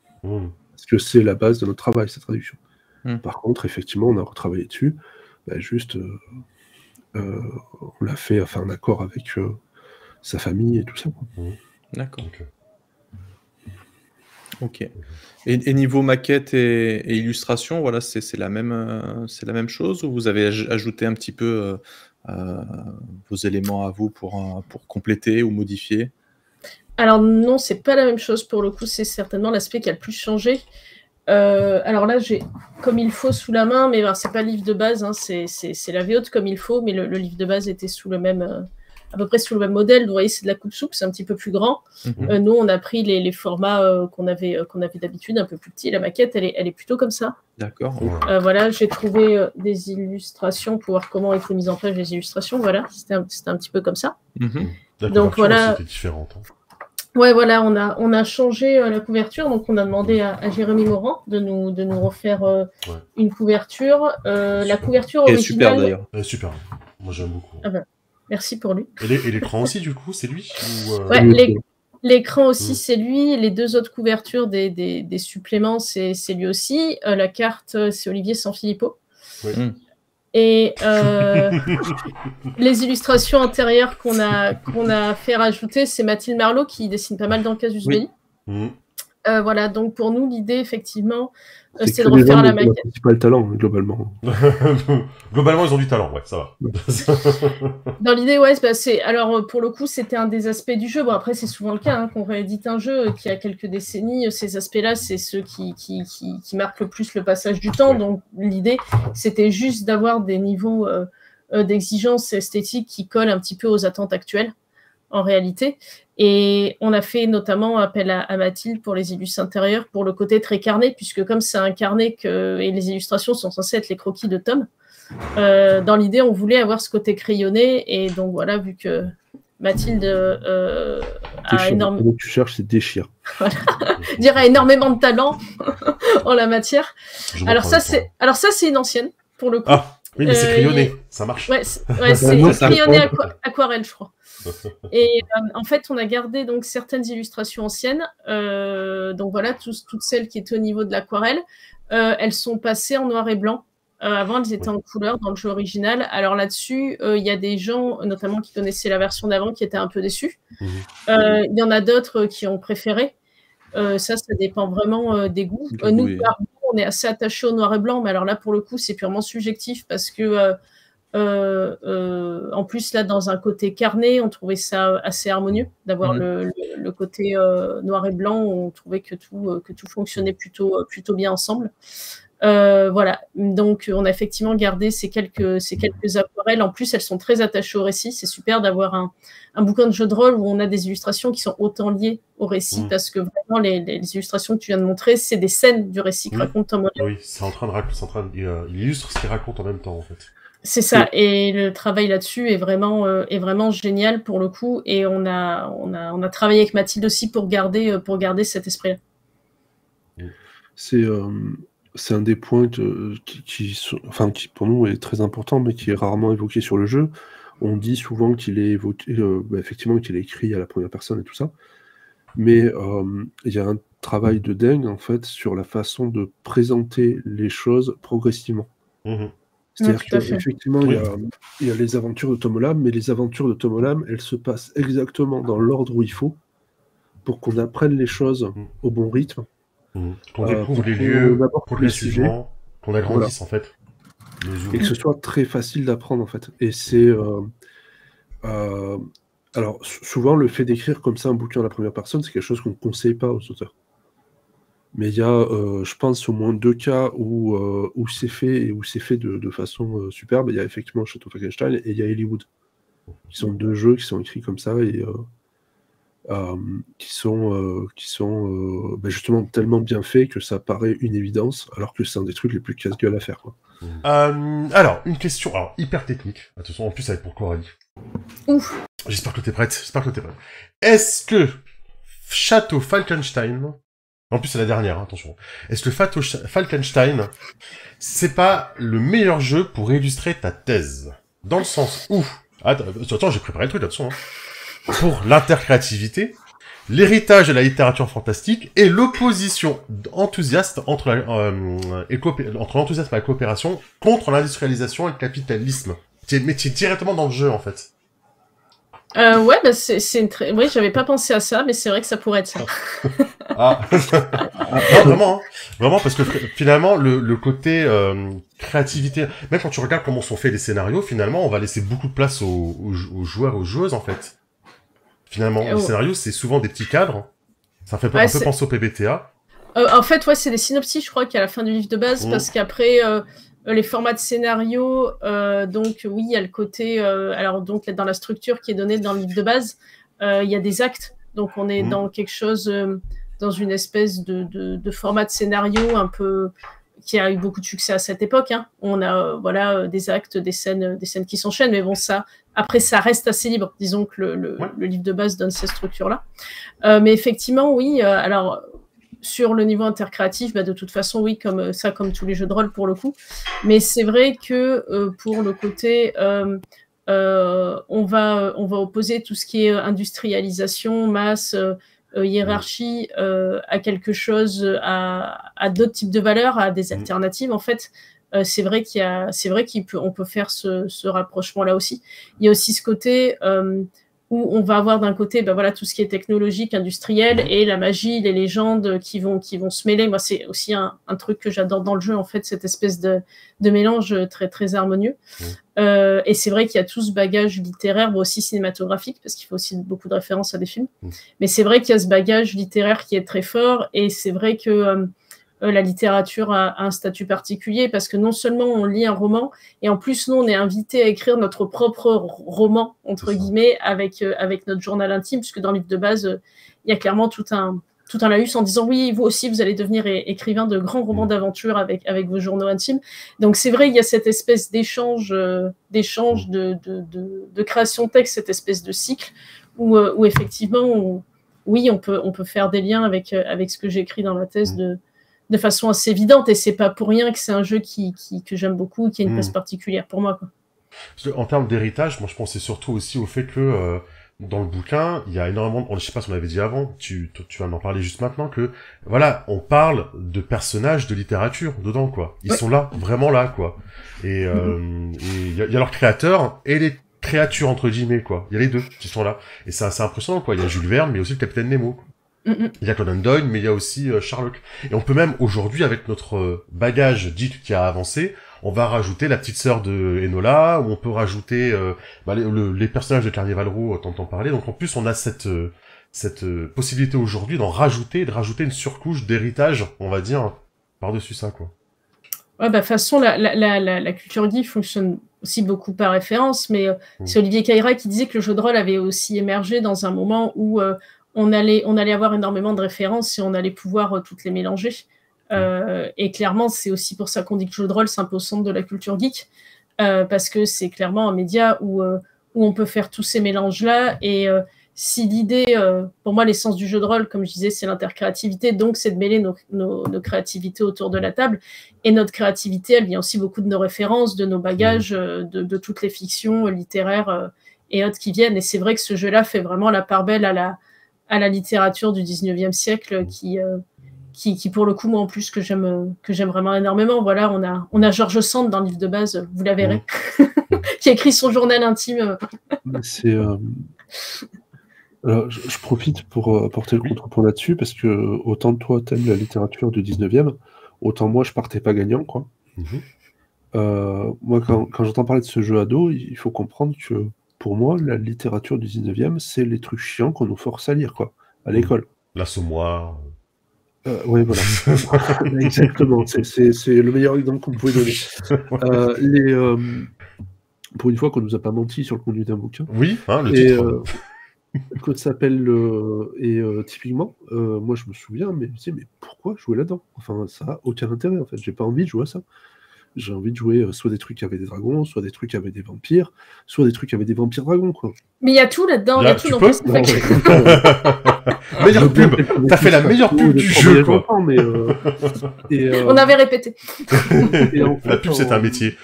Parce que c'est la base de notre travail, cette traduction. Par contre, effectivement, on a retravaillé dessus. On l'a fait, enfin, un accord avec sa famille et tout ça, quoi. D'accord. Ok. Et niveau maquette et illustration, voilà, c'est la même chose, ou vous avez ajouté un petit peu vos éléments à vous pour compléter ou modifier? Alors non, c'est pas la même chose pour le coup, c'est certainement l'aspect qui a le plus changé. Alors là, j'ai comme il faut sous la main, mais c'est pas le livre de base, hein, c'est la VO de comme il faut, mais le livre de base était sous le même, à peu près sous le même modèle. Vous voyez, c'est de la coupe souple, c'est un petit peu plus grand. Nous, on a pris les formats qu'on avait d'habitude, un peu plus petits. La maquette, elle est plutôt comme ça. D'accord. Voilà, j'ai trouvé des illustrations pour voir comment étaient mises en place les illustrations. Voilà, c'était un petit peu comme ça. Donc voilà. C'était différent. Ouais, voilà, on a changé la couverture, donc on a demandé à Jérémy Morand de nous refaire une couverture. La couverture originale... Super d'ailleurs. Super, moi j'aime beaucoup. Ah ben, merci pour lui. Et l'écran aussi, du coup, c'est lui Ouais, l'écran aussi, c'est lui. Les 2 autres couvertures des suppléments, c'est lui aussi. La carte, c'est Olivier Sanfilippo. Oui. Et les illustrations intérieures qu'on a fait rajouter, c'est Mathilde Marlot qui dessine pas mal dans Casus Belli. Voilà, donc pour nous, l'idée, effectivement, c'est de refaire la maquette. C'est pas le talent, globalement. Globalement, ils ont du talent, ouais, ça va. Dans l'idée, ouais, alors pour le coup, c'était un des aspects du jeu. Bon, après, c'est souvent le cas, hein, qu'on réédite un jeu qui a quelques décennies. Ces aspects-là, c'est ceux qui marquent le plus le passage du temps. Donc, l'idée, c'était juste d'avoir des niveaux d'exigence esthétique qui collent un petit peu aux attentes actuelles, en réalité. Et on a fait notamment appel à Mathilde pour les illus intérieurs, pour le côté très carné, puisque comme c'est un carnet et les illustrations sont censées être les croquis de Tom, dans l'idée, on voulait avoir ce côté crayonné. Et donc voilà, vu que Mathilde a énormément... Le mot que tu cherches, c'est déchire. Voilà. Dirait énormément de talent en la matière. Alors ça, c'est une ancienne, pour le coup. Ah, oui, mais c'est crayonné, ça marche. Ouais, c'est crayonné aquarelle, je crois. Et en fait, on a gardé donc certaines illustrations anciennes. Donc voilà, toutes celles qui étaient au niveau de l'aquarelle, elles sont passées en noir et blanc. Avant, elles étaient en couleur dans le jeu original. Alors là-dessus, il y a des gens, notamment qui connaissaient la version d'avant, qui étaient un peu déçus. Il y en a d'autres qui ont préféré. Ça dépend vraiment des goûts. Nous, on est assez attachés au noir et blanc, mais alors là, pour le coup, c'est purement subjectif parce que en plus, là, dans un côté carné, on trouvait ça assez harmonieux d'avoir le côté noir et blanc. On trouvait que tout fonctionnait plutôt bien ensemble. Voilà, donc on a effectivement gardé ces quelques aquarelles. En plus, elles sont très attachées au récit. C'est super d'avoir un bouquin de jeu de rôle où on a des illustrations qui sont autant liées au récit, parce que vraiment, les illustrations que tu viens de montrer, c'est des scènes du récit que raconte Tom Holland. Oui, c'est en train de il illustre ce qu'il raconte en même temps, en fait. C'est ça, et le travail là-dessus est vraiment génial pour le coup, et on a travaillé avec Mathilde aussi pour garder cet esprit-là. C'est un des points qui pour nous est très important, mais qui est rarement évoqué sur le jeu. On dit souvent qu'il est évoqué, effectivement, qu'il est écrit à la première personne et tout ça, mais il y a un travail de dingue en fait sur la façon de présenter les choses progressivement. C'est-à-dire qu'effectivement, il y a les aventures de Tom Holland, mais les aventures de Tom Holland, elles se passent exactement dans l'ordre où il faut pour qu'on apprenne les choses au bon rythme. Qu'on découvre les lieux progressivement, qu'on agrandisse en fait. Et que ce soit très facile d'apprendre en fait. Et c'est... alors, souvent, le fait d'écrire comme ça un bouquin à la première personne, c'est quelque chose qu'on ne conseille pas aux auteurs. Mais il y a, je pense, au moins 2 cas où c'est fait et où c'est fait de façon superbe. Il y a effectivement Chateau Falkenstein et il y a Hollywood, qui sont 2 jeux qui sont écrits comme ça et qui sont justement tellement bien faits que ça paraît une évidence, alors que c'est un des trucs les plus casse-gueule à faire, quoi. Alors, une question hyper technique. Attention, en plus, ça va être pour Coralie. Ouf. J'espère que t'es prête. Est-ce que Chateau Falkenstein... En plus, c'est la dernière, hein, attention. Est-ce que Falkenstein, c'est pas le meilleur jeu pour illustrer ta thèse? Dans le sens où... Attends, j'ai préparé le truc là-dessus. Hein. Pour l'intercréativité, l'héritage de la littérature fantastique et l'opposition enthousiaste entre l'enthousiasme et la coopération contre l'industrialisation et le capitalisme. Mais tu es directement dans le jeu, en fait. Ouais, bah oui, j'avais pas pensé à ça, mais c'est vrai que ça pourrait être ça. Non, vraiment, parce que finalement, le côté créativité, même quand tu regardes comment sont faits les scénarios, finalement, on va laisser beaucoup de place aux joueurs, aux joueuses, en fait. Finalement, les scénarios, c'est souvent des petits cadres. Ça fait un peu penser au PBTA. En fait, ouais, c'est des synopsis, je crois, qu'à la fin du livre de base, parce qu'après... les formats de scénario, donc oui, il y a le côté, alors donc dans la structure qui est donnée dans le livre de base, il y a des actes, donc on est dans quelque chose, dans une espèce de format de scénario un peu qui a eu beaucoup de succès à cette époque. Hein. On a des actes, des scènes qui s'enchaînent, mais bon ça, après ça reste assez libre. Disons que le livre de base donne cette structure-là, mais effectivement oui, alors. Sur le niveau intercréatif, de toute façon, oui, comme tous les jeux de rôle pour le coup. Mais c'est vrai que pour le côté, on va opposer tout ce qui est industrialisation, masse, hiérarchie à quelque chose, à d'autres types de valeurs, à des alternatives en fait. C'est vrai qu'on peut faire ce rapprochement-là aussi. Il y a aussi ce côté où on va avoir d'un côté tout ce qui est technologique, industriel, et la magie, les légendes qui vont se mêler. Moi, c'est aussi un truc que j'adore dans le jeu, en fait, cette espèce de mélange très, très harmonieux. Et c'est vrai qu'il y a tout ce bagage littéraire, aussi cinématographique, parce qu'il faut aussi beaucoup de références à des films. Mais c'est vrai qu'il y a ce bagage littéraire qui est très fort, et c'est vrai que la littérature a un statut particulier parce que non seulement on lit un roman, et en plus nous on est invité à écrire notre propre roman entre guillemets avec notre journal intime, puisque dans le livre de base il y a clairement tout un laïus en disant oui, vous aussi vous allez devenir écrivain de grands romans d'aventure avec vos journaux intimes. Donc c'est vrai, il y a cette espèce d'échange de création de texte, cette espèce de cycle où effectivement on peut faire des liens avec ce que j'ai écrit dans ma thèse de façon assez évidente, et c'est pas pour rien que c'est un jeu que j'aime beaucoup, qui a une place particulière pour moi, quoi. En termes d'héritage, moi je pensais surtout aussi au fait que dans le bouquin, il y a énormément, je sais pas si on l'avait dit avant, tu vas en parler juste maintenant, que voilà, on parle de personnages de littérature dedans, quoi. Ils sont là, vraiment là, quoi. Et il y a leurs créateurs et les créatures entre guillemets, quoi. Il y a les deux qui sont là, et c'est assez impressionnant, quoi. Il y a Jules Verne, mais aussi le Capitaine Nemo. Il y a Conan Doyle, mais il y a aussi Sherlock. Et on peut même, aujourd'hui, avec notre bagage geek qui a avancé, on va rajouter la petite sœur de Enola, ou on peut rajouter les personnages de Carnival Row, t'entends parler. Donc en plus, on a cette possibilité aujourd'hui de rajouter une surcouche d'héritage, on va dire, par-dessus ça, quoi. Ouais, de toute façon, la culture geek fonctionne aussi beaucoup par référence, mais c'est Olivier Caïra qui disait que le jeu de rôle avait aussi émergé dans un moment où on allait avoir énormément de références et on allait pouvoir toutes les mélanger. Et clairement, c'est aussi pour ça qu'on dit que le jeu de rôle s'impose au centre de la culture geek. parce que c'est clairement un média où on peut faire tous ces mélanges-là. Et si l'idée, pour moi, l'essence du jeu de rôle, comme je disais, c'est l'intercréativité, donc c'est de mêler nos créativités autour de la table. Et notre créativité, elle vient aussi beaucoup de nos références, de nos bagages, de toutes les fictions littéraires et autres qui viennent. Et c'est vrai que ce jeu-là fait vraiment la part belle à la littérature du 19e siècle qui pour le coup, moi en plus, que j'aime vraiment énormément. Voilà, on a George Sand dans le livre de base, vous la verrez, qui a écrit son journal intime. C'est... Alors, je profite pour apporter le contrepoint là-dessus, parce que autant toi, t'aimes la littérature du 19e, autant moi, je partais pas gagnant, quoi. Moi, quand j'entends parler de ce jeu ado, il faut comprendre que, pour moi, la littérature du 19e, c'est les trucs chiants qu'on nous force à lire, quoi, à l'école. L'Assommoir. Oui, voilà. Exactement. C'est le meilleur exemple qu'on pouvait donner. Pour une fois qu'on nous a pas menti sur le contenu d'un bouquin. Oui, hein, le titre. Qu'on s'appelle typiquement, moi je me souviens, mais pourquoi jouer là-dedans? Enfin, ça a aucun intérêt en fait. J'ai pas envie de jouer à ça. J'ai envie de jouer soit des trucs avec des dragons, soit des trucs avec des vampires, soit des trucs avec des vampires dragons, quoi. Mais il y a tout là-dedans, il y a tout dans Meilleure pub. T'as fait la meilleure pub du jeu, quoi. On avait répété. La pub, c'est un métier.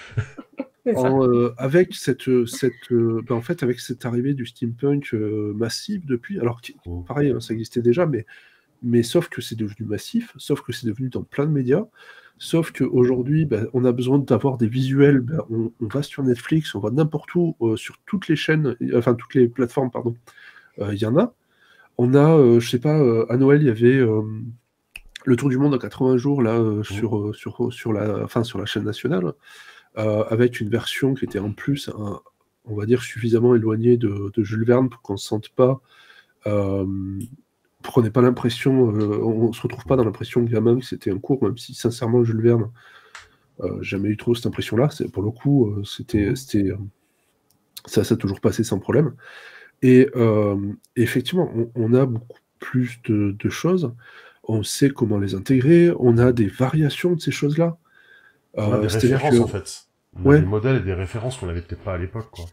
Avec en fait, avec cette arrivée du steampunk massif depuis, alors pareil, ça existait déjà, mais sauf que c'est devenu massif, sauf que c'est devenu dans plein de médias, sauf qu'aujourd'hui, on a besoin d'avoir des visuels, on va sur Netflix, on va n'importe où, sur toutes les chaînes, enfin toutes les plateformes, pardon, il y en a. On a, je sais pas, à Noël, il y avait le Tour du Monde en 80 jours, là, sur la chaîne nationale, avec une version qui était en plus, on va dire, suffisamment éloignée de Jules Verne pour qu'on ne se sente pas, pour qu'on n'ait pas l'impression, on ne se retrouve pas dans l'impression gamin que c'était un cours, même si sincèrement Jules Verne, jamais eu trop cette impression-là. Pour le coup, ça s'est toujours passé sans problème. Et effectivement, on a beaucoup plus de choses. On sait comment les intégrer. On a des variations de ces choses-là. On a des références, en fait. On a des modèles et des références qu'on n'avait peut-être pas à l'époque, quoi.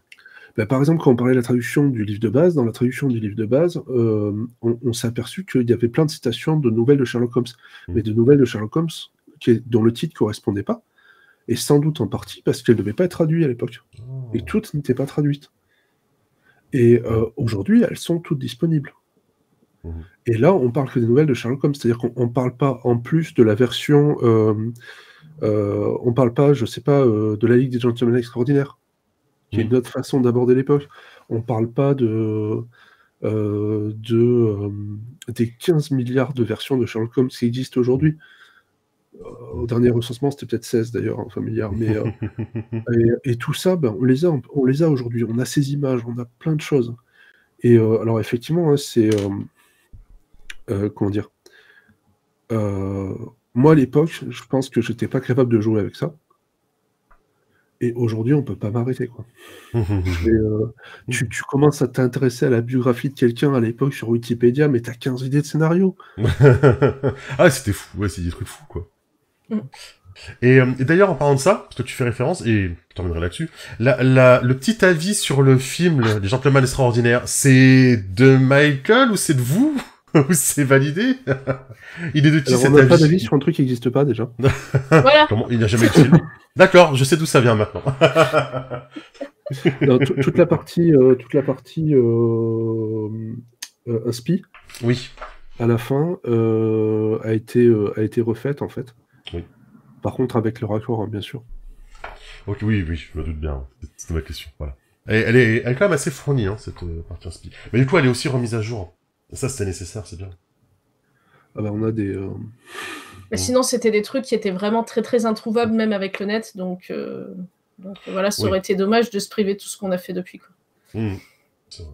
Par exemple, quand on parlait de la traduction du livre de base, dans la traduction du livre de base, on s'est aperçu qu'il y avait plein de citations de nouvelles de Sherlock Holmes, mais de nouvelles de Sherlock Holmes dont le titre ne correspondait pas, et sans doute en partie parce qu'elles ne devaient pas être traduites à l'époque. Et toutes n'étaient pas traduites. Et aujourd'hui, elles sont toutes disponibles. Et là, on parle que des nouvelles de Sherlock Holmes, c'est-à-dire qu'on ne parle pas en plus de la version... on ne parle pas, je sais pas, de la Ligue des Gentlemen Extraordinaires, qui est une autre façon d'aborder l'époque. On ne parle pas des 15 milliards de versions de Sherlock Holmes qui existent aujourd'hui. Au dernier recensement, c'était peut-être 16 d'ailleurs, enfin milliards. Mais, et tout ça, on les a aujourd'hui. On a ces images, on a plein de choses. Et alors effectivement, hein, c'est... comment dire moi, à l'époque, je pense que j'étais pas capable de jouer avec ça. Et aujourd'hui, on peut pas m'arrêter, quoi. Tu commences à t'intéresser à la biographie de quelqu'un à l'époque sur Wikipédia, mais t'as 15 idées de scénario. Ah, c'était fou. Ouais, c'est des trucs fous, quoi. Et d'ailleurs, en parlant de ça, parce que tu fais référence, et je terminerai là-dessus, le petit avis sur le film Les Gentlemen Extraordinaires, c'est de Michael ou c'est de vous? Ou c'est validé? Il est de qui cet avis? On n'a pas d'avis sur un truc qui n'existe pas, déjà. Voilà. Comment? Il n'a jamais eu de film. D'accord, je sais d'où ça vient maintenant. Non, toute la partie inspi, oui, à la fin, a été refaite, en fait. Oui. Par contre, avec le raccord, hein, bien sûr. Ok, oui, je me doute bien. C'était ma question, voilà. Elle est quand même assez fournie, hein, cette partie inspi. Mais du coup, elle est aussi remise à jour. Et ça, c'était nécessaire, c'est bien. Ah on a des... Mais sinon, c'était des trucs qui étaient vraiment très, très introuvables, même avec le net. Donc voilà, ça aurait été dommage de se priver de tout ce qu'on a fait depuis, quoi. C'est vrai.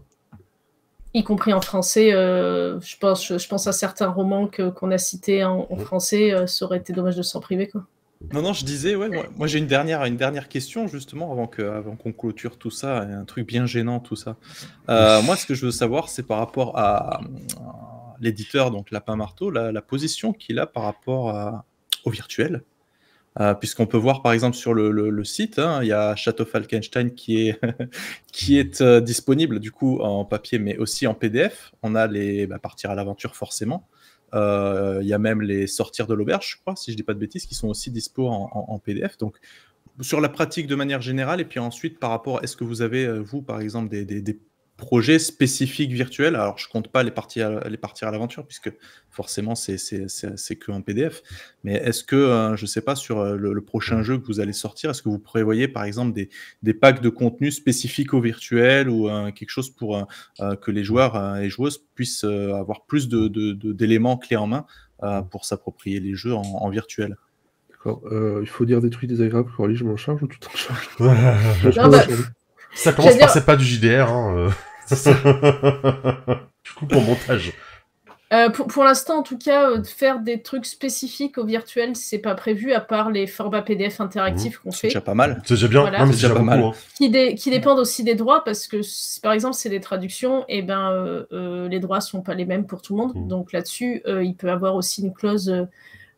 Y compris en français. Je pense à certains romans qu'on a cités en français. Ça aurait été dommage de s'en priver, quoi. Non, je disais, moi j'ai une dernière question, justement, avant qu'on clôture tout ça, un truc bien gênant, tout ça. Moi, ce que je veux savoir, c'est par rapport à l'éditeur, donc Lapin Marteau, la position qu'il a par rapport au virtuel. puisqu'on peut voir par exemple sur le site, hein, il y a Château Falkenstein qui est disponible du coup en papier mais aussi en PDF. On a les partir à l'aventure forcément. Il y a même les sortir de l'auberge, je crois, si je dis pas de bêtises, qui sont aussi dispo en PDF. Donc sur la pratique de manière générale, et puis ensuite par rapport, est-ce que vous avez vous par exemple des projets spécifiques virtuels? Alors je compte pas les partir à l'aventure puisque forcément c'est que en PDF. Mais est-ce que je sais pas sur le prochain jeu que vous allez sortir, est-ce que vous prévoyez par exemple des packs de contenu spécifiques au virtuel ou quelque chose pour que les joueurs et joueuses puissent avoir plus d'éléments clés en main pour s'approprier les jeux en virtuel? D'accord. Il faut dire des trucs désagréables, Coralie, je m'en charge ou tout en charge? Ça commence par c'est pas du JDR, hein. Du coup, pour montage. Pour l'instant, en tout cas, faire des trucs spécifiques au virtuel, c'est pas prévu, à part les formats PDF interactifs qu'on fait. C'est déjà pas mal. C'est déjà bien. Voilà. Non, mais C'est déjà pas mal. Hein. Qui dépendent aussi des droits, parce que, par exemple, c'est des traductions, et les droits sont pas les mêmes pour tout le monde. Donc là-dessus, il peut y avoir aussi une clause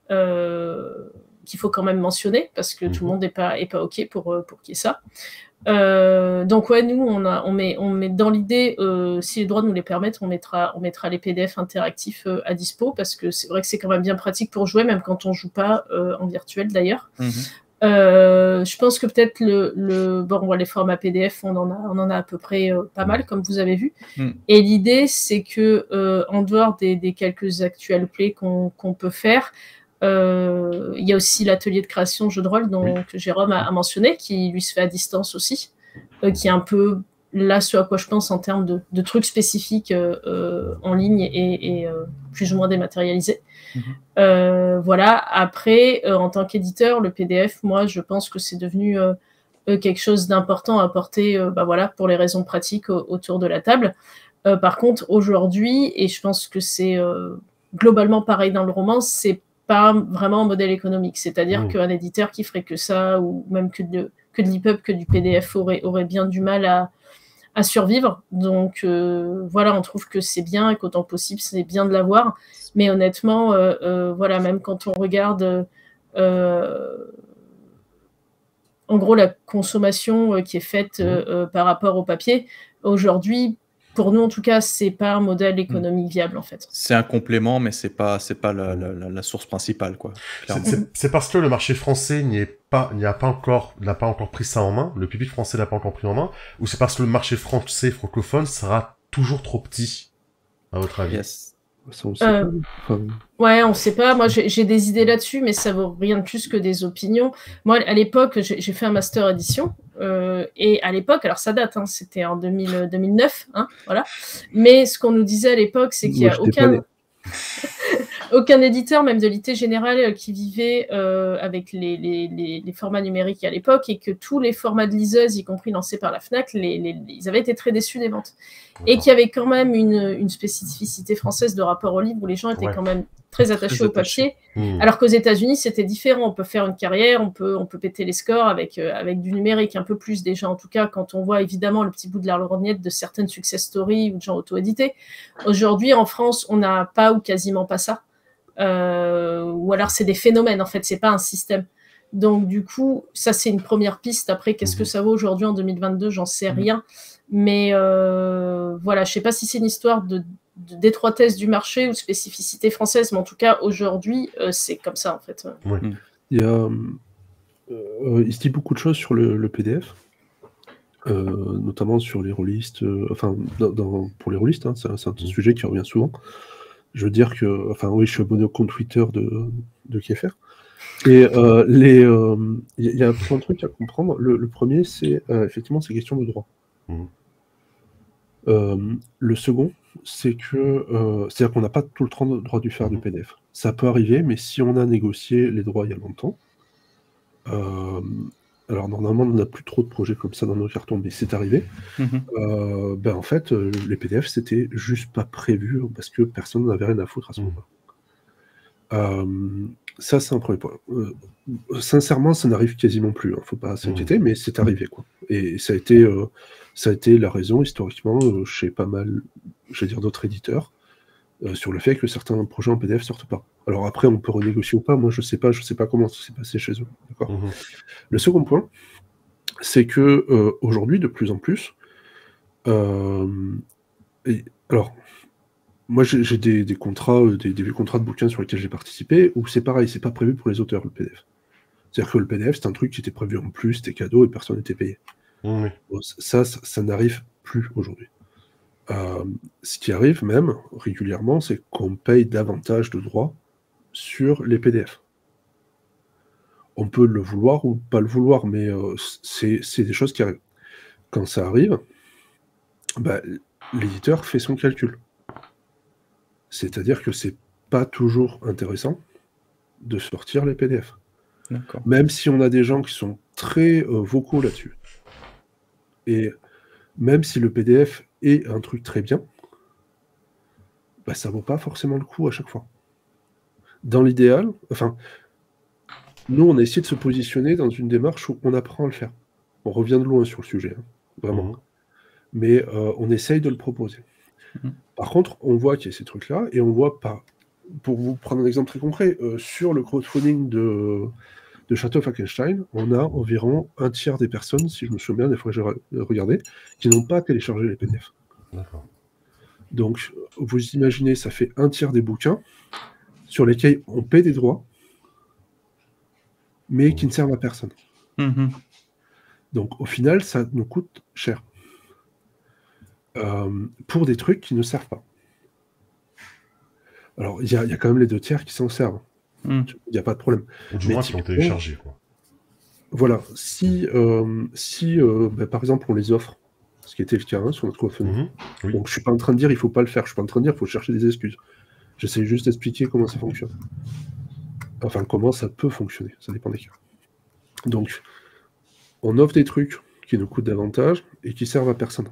qu'il faut quand même mentionner, parce que tout le monde n'est pas OK pour qu'il y ait ça. Donc ouais, nous on met dans l'idée, si les droits nous les permettent, on mettra les PDF interactifs à dispo, parce que c'est vrai que c'est quand même bien pratique pour jouer, même quand on joue pas en virtuel d'ailleurs. Je pense que peut-être les formats PDF, on en a à peu près pas mal, comme vous avez vu. Et l'idée, c'est que en dehors des quelques actuels plays qu'on peut faire, il y a aussi l'atelier de création jeu de rôle que Jérôme a mentionné, qui lui se fait à distance aussi, qui est un peu là ce à quoi je pense en termes de trucs spécifiques en ligne et plus ou moins dématérialisés. Voilà. Après, en tant qu'éditeur, le PDF, moi, je pense que c'est devenu quelque chose d'important à apporter pour les raisons pratiques autour de la table. Par contre, aujourd'hui, et je pense que c'est globalement pareil dans le roman, c'est pas vraiment un modèle économique. C'est-à-dire qu'un éditeur qui ferait que ça, ou même que de l'EPUB, que du PDF, aurait bien du mal à survivre. Donc voilà, on trouve que c'est bien et qu'autant possible, c'est bien de l'avoir. Mais honnêtement, même quand on regarde en gros la consommation qui est faite par rapport au papier, aujourd'hui, pour nous, en tout cas, c'est pas un modèle économique viable, en fait. C'est un complément, mais c'est pas la source principale, quoi. C'est parce que le marché français n'a pas encore pris ça en main, le public français n'a pas encore pris en main, ou c'est parce que le marché français francophone sera toujours trop petit, à votre avis? Ça, on sait pas. Ouais, on sait pas. Moi, j'ai des idées là-dessus, mais ça vaut rien de plus que des opinions. Moi, à l'époque, j'ai fait un master édition, et à l'époque, alors ça date, hein, c'était en 2009, hein, voilà. Mais ce qu'on nous disait à l'époque, c'est qu'il y a aucun éditeur, même de l'IT Générale, qui vivait avec les formats numériques à l'époque, et que tous les formats de liseuses, y compris lancés par la Fnac, ils avaient été très déçus des ventes. Et qu'il y avait quand même une spécificité française de rapport au livre, où les gens étaient quand même très attachés au papier, alors qu'aux États-Unis c'était différent. On peut faire une carrière, on peut péter les scores avec du numérique, un peu plus déjà, en tout cas quand on voit évidemment le petit bout de la lorgnette de certaines success stories ou de gens auto-édités. Aujourd'hui en France, on n'a pas ou quasiment pas ça, ou alors c'est des phénomènes, en fait, c'est pas un système. Donc du coup, ça c'est une première piste. Après, qu'est-ce que ça vaut aujourd'hui en 2022, j'en sais rien. Mais voilà, je sais pas si c'est une histoire d'étroitesse du marché ou de spécificité française, mais en tout cas, aujourd'hui, c'est comme ça, en fait. Il se dit beaucoup de choses sur le PDF, notamment sur les rôlistes, pour les rôlistes, hein, c'est un sujet qui revient souvent. Je veux dire que, oui, je suis abonné au compte Twitter de Kiefer. Et il y a plein de trucs à comprendre. Le premier, c'est effectivement ces questions de droit. Le second, c'est que c'est-à-dire qu'on n'a pas tout le temps le droit de faire du PDF. Ça peut arriver, mais si on a négocié les droits il y a longtemps, alors normalement on n'a plus trop de projets comme ça dans nos cartons, mais c'est arrivé. En fait, les PDF c'était juste pas prévu parce que personne n'avait rien à foutre à ce moment-là. Ça c'est un premier point. Sincèrement, ça n'arrive quasiment plus. Faut pas s'inquiéter, mais c'est arrivé, quoi. Et ça a été la raison historiquement chez pas mal, je vais dire, d'autres éditeurs, sur le fait que certains projets en PDF sortent pas. Alors après, on peut renégocier ou pas, moi je sais pas comment ça s'est passé chez eux. D'accord. Le second point, c'est que aujourd'hui, de plus en plus, alors, moi j'ai des contrats, des contrats de bouquins sur lesquels j'ai participé, où c'est pareil, c'est pas prévu pour les auteurs, le PDF. C'est-à-dire que le PDF, c'est un truc qui était prévu en plus, c'était cadeau et personne n'était payé. Bon, ça n'arrive plus aujourd'hui. Ce qui arrive même régulièrement, c'est qu'on paye davantage de droits sur les PDF. On peut le vouloir ou pas le vouloir, mais c'est des choses qui arrivent. Quand ça arrive, l'éditeur fait son calcul. C'est-à-dire que c'est pas toujours intéressant de sortir les PDF. Même si on a des gens qui sont très vocaux là-dessus. Et même si le PDF est un truc très bien, ça vaut pas forcément le coup à chaque fois. Dans l'idéal, nous on a essayé de se positionner dans une démarche où on apprend à le faire. On revient de loin sur le sujet, vraiment. Mais on essaye de le proposer. Par contre, on voit qu'il y a ces trucs-là, et on voit pas. Pour vous prendre un exemple très concret, sur le crowdfunding de Château Falkenstein, on a environ un tiers des personnes, si je me souviens bien, des fois que j'ai regardé, qui n'ont pas téléchargé les PDF. D'accord. Donc, vous imaginez, ça fait un tiers des bouquins sur lesquels on paie des droits, mais qui ne servent à personne. Donc, au final, ça nous coûte cher. Pour des trucs qui ne servent pas. Alors, il y a quand même les 2 tiers qui s'en servent. Il n'y a pas de problème. Du moins, qui ont téléchargé, quoi. Voilà. Si par exemple, on les offre, ce qui était le cas sur notre crowdfunding. Donc, je suis pas en train de dire il faut pas le faire. Je suis pas en train de dire il faut chercher des excuses. J'essaie juste d'expliquer comment ça fonctionne. Enfin, comment ça peut fonctionner. Ça dépend des cas. Donc, on offre des trucs qui nous coûtent davantage et qui servent à personne.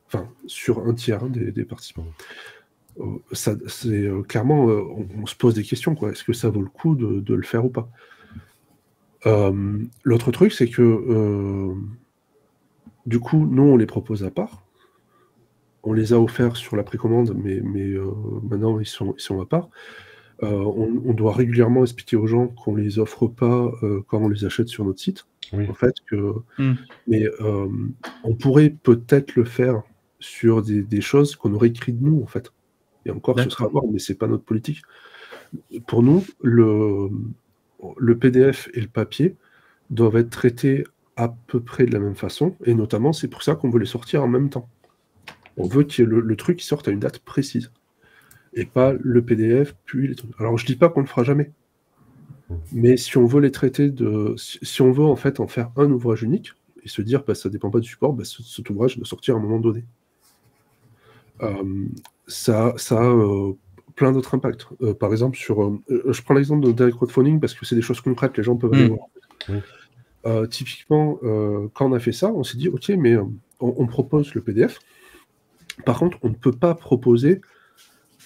Enfin, sur un tiers des participants. C'est clairement, on se pose des questions, quoi. Est-ce que ça vaut le coup de le faire ou pas? L'autre truc, c'est que du coup, nous, on les propose à part. On les a offerts sur la précommande, mais maintenant, ils sont à part. On doit régulièrement expliquer aux gens qu'on les offre pas quand on les achète sur notre site. En fait, mais on pourrait peut-être le faire sur des choses qu'on aurait écrites nous, en fait. Et encore, ce sera à voir, mais c'est pas notre politique. Pour nous, le PDF et le papier doivent être traités à peu près de la même façon, et notamment, c'est pour ça qu'on veut les sortir en même temps. On veut qu'il y ait le truc qui sorte à une date précise, et pas le PDF, puis les trucs. Alors, je dis pas qu'on le fera jamais, mais si on veut les traiter si on veut en fait en faire un ouvrage unique, et se dire, ça dépend pas du support, cet ouvrage doit sortir à un moment donné. Ça a plein d'autres impacts. Par exemple, je prends l'exemple de direct crowdfunding parce que c'est des choses concrètes, les gens peuvent aller voir. Typiquement, quand on a fait ça, on s'est dit, ok, mais on propose le PDF. Par contre, on ne peut pas proposer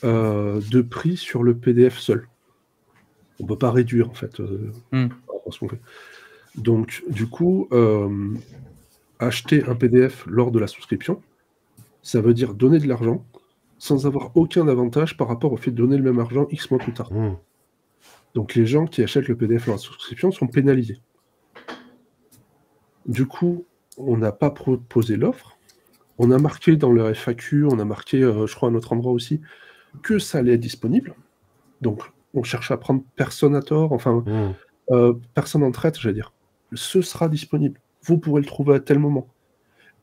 de prix sur le PDF seul. On ne peut pas réduire, en fait, ce qu'on fait. Donc, du coup, acheter un PDF lors de la souscription, ça veut dire donner de l'argent sans avoir aucun avantage par rapport au fait de donner le même argent X mois plus tard. Donc les gens qui achètent le PDF lors de la souscription sont pénalisés. Du coup, on n'a pas proposé l'offre. On a marqué dans le FAQ, on a marqué, je crois à un autre endroit aussi, que ça allait être disponible. Donc on cherche à prendre personne à tort, enfin, personne en traite, j'allais dire. Ce sera disponible. Vous pourrez le trouver à tel moment.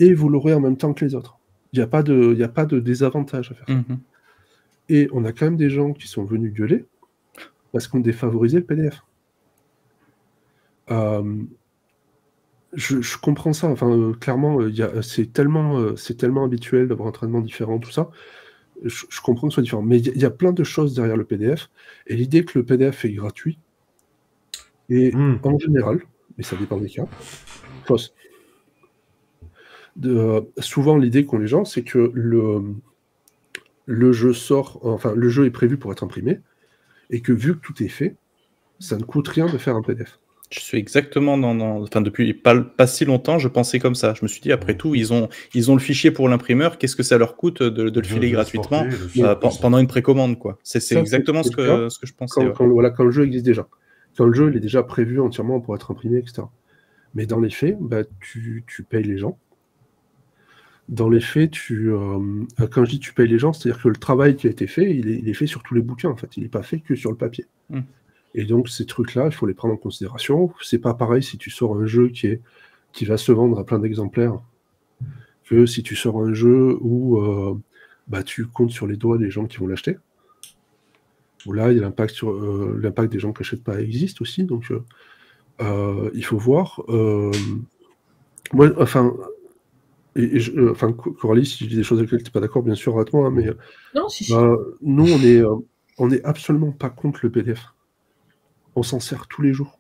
Et vous l'aurez en même temps que les autres. Il n'y a pas de désavantage à faire ça. Et on a quand même des gens qui sont venus gueuler parce qu'on défavorisait le PDF. Je comprends ça. Enfin, clairement, c'est tellement habituel d'avoir un traitement différent, tout ça. Je comprends que ce soit différent. Mais il y a plein de choses derrière le PDF. Et l'idée que le PDF est gratuit est en général, mais ça dépend des cas, fausse. Souvent, l'idée qu'ont les gens, c'est que le jeu le jeu est prévu pour être imprimé, et que vu que tout est fait, ça ne coûte rien de faire un PDF. Je suis exactement enfin, depuis pas si longtemps, je pensais comme ça. Je me suis dit, après tout, ils ont le fichier pour l'imprimeur, qu'est-ce que ça leur coûte de le filer gratuitement pendant une précommande, quoi. C'est exactement ce que je pensais. Quand le jeu existe déjà. Quand le jeu il est déjà prévu entièrement pour être imprimé, etc. Mais dans les faits, tu payes les gens. Dans les faits, quand je dis tu payes les gens, c'est-à-dire que le travail qui a été fait, il est fait sur tous les bouquins, en fait. Il n'est pas fait que sur le papier. Et donc, ces trucs-là, il faut les prendre en considération. C'est pas pareil si tu sors un jeu qui va se vendre à plein d'exemplaires que si tu sors un jeu où tu comptes sur les doigts des gens qui vont l'acheter. Où là, il y a l'impact des gens qui n'achètent pas existe aussi. Donc, il faut voir. Moi, Coralie, si je dis des choses avec lesquelles tu n'es pas d'accord, bien sûr, arrête-moi. Mais non, nous, on est absolument pas contre le PDF. On s'en sert tous les jours.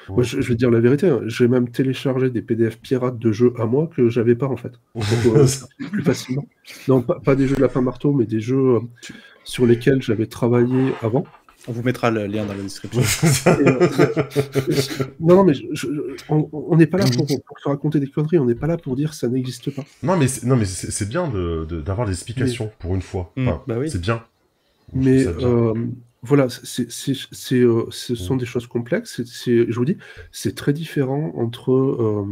Moi, je vais te dire la vérité, hein. J'ai même téléchargé des PDF pirates de jeux à moi que j'avais pas, en fait. Plus facilement. Non, pas des jeux de lapin marteau, mais des jeux sur lesquels j'avais travaillé avant. On vous mettra le lien dans la description. Non, mais on n'est pas là pour se raconter des conneries, on n'est pas là pour dire ça n'existe pas. Non, mais c'est bien d'avoir des explications pour une fois. Enfin, oui. C'est bien. Mais voilà, ce sont des choses complexes. Je vous dis, c'est très différent entre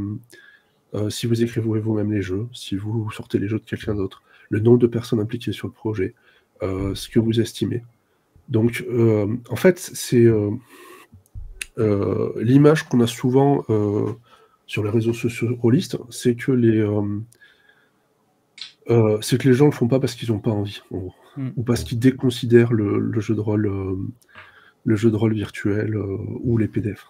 si vous écrivez vous-même les jeux, si vous sortez les jeux de quelqu'un d'autre, le nombre de personnes impliquées sur le projet, ce que vous estimez. Donc, en fait, c'est l'image qu'on a souvent sur les réseaux sociaux rôlistes, c'est que les gens le font pas parce qu'ils n'ont pas envie, en gros. Ou parce qu'ils déconsidèrent le jeu de rôle virtuel ou les PDF.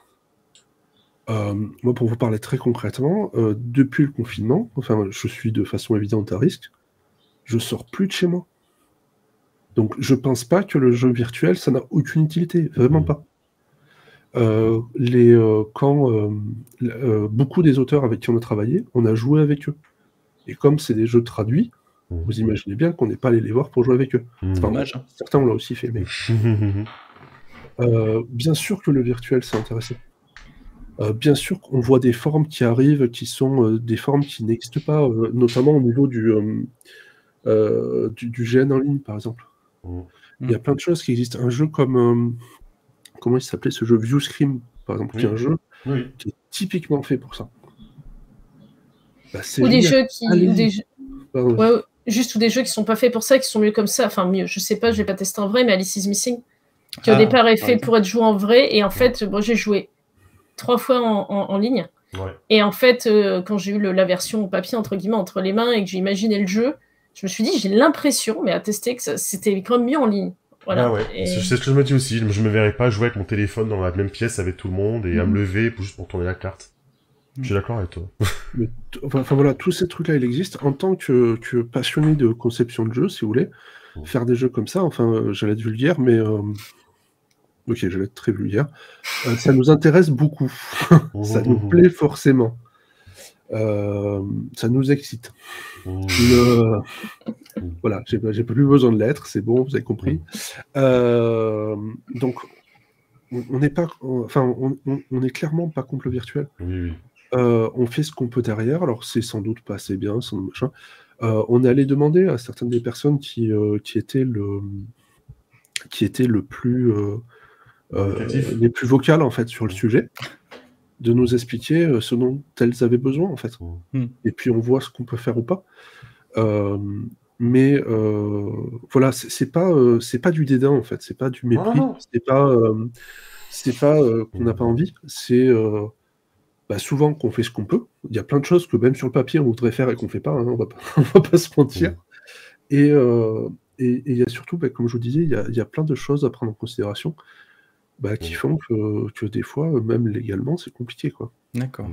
Moi, pour vous parler très concrètement, depuis le confinement, enfin, je suis de façon évidente à risque, je sors plus de chez moi. Donc, je pense pas que le jeu virtuel, ça n'a aucune utilité, vraiment pas. Beaucoup des auteurs avec qui on a travaillé, on a joué avec eux. Et comme c'est des jeux traduits, vous imaginez bien qu'on n'est pas allé les voir pour jouer avec eux. C'est dommage. Certains on l'a aussi fait, mais bien sûr que le virtuel c'est intéressant. Bien sûr qu'on voit des formes qui arrivent, qui sont des formes qui n'existent pas, notamment au niveau du GN en ligne, par exemple. Il y a plein de choses qui existent. Un jeu comme comment il s'appelait ce jeu, Viewscream, par exemple, qui est un jeu qui est typiquement fait pour ça. Ou des jeux qui... juste ou des jeux qui sont pas faits pour ça, qui sont mieux comme ça. Enfin, mieux, je sais pas, je vais pas tester en vrai, mais Alice is Missing, qui au départ est fait pour être joué en vrai, et en fait, moi j'ai joué 3 fois en ligne, et en fait, quand j'ai eu la version papier, entre guillemets, entre les mains, et que j'ai imaginé le jeu, je me suis dit, j'ai l'impression, mais à tester, que c'était quand même mieux en ligne. Voilà. C'est ce que je me dis aussi, je me verrais pas jouer avec mon téléphone dans la même pièce avec tout le monde, et à me lever juste pour tourner la carte. Je suis d'accord avec toi. Enfin voilà, tous ces trucs-là, ils existent. En tant que passionné de conception de jeu, si vous voulez, faire des jeux comme ça, enfin, j'allais être vulgaire, mais... Ok, j'allais être très vulgaire. Ça nous intéresse beaucoup. Ça nous plaît forcément. Ça nous excite. Voilà, j'ai plus besoin de lettres, c'est bon, vous avez compris. Donc, on n'est pas... Enfin, on est clairement pas contre le virtuel. Oui. On fait ce qu'on peut derrière, alors c'est sans doute pas assez bien, sans machin. On est allé demander à certaines des personnes qui étaient les plus vocales en fait sur le sujet, de nous expliquer ce dont elles avaient besoin en fait. Et puis on voit ce qu'on peut faire ou pas. Mais voilà, c'est pas du dédain en fait, c'est pas du mépris, c'est pas qu'on n'a pas envie, c'est souvent qu'on fait ce qu'on peut. Il y a plein de choses que même sur le papier on voudrait faire et qu'on fait pas, hein, on va pas se mentir. Et il y a surtout, comme je vous disais, il y a plein de choses à prendre en considération qui font que des fois, même légalement, c'est compliqué, quoi. D'accord.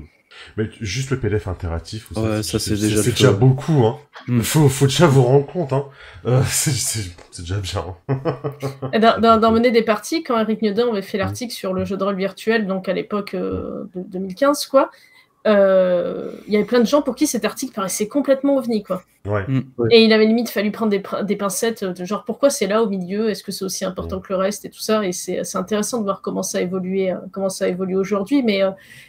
Mais juste le PDF interactif, c'est déjà beaucoup, hein. Faut déjà vous rendre compte, hein. C'est déjà bien. Dans Mener des parties, quand Eric Nieudin avait fait l'article sur le jeu de rôle virtuel, donc à l'époque de 2015, quoi, il y avait plein de gens pour qui cet article paraissait complètement ovni, quoi. Ouais. Et il avait limite fallu prendre des pincettes de genre pourquoi c'est là au milieu, est-ce que c'est aussi important que le reste et tout ça, et c'est intéressant de voir comment ça a évolué aujourd'hui, mais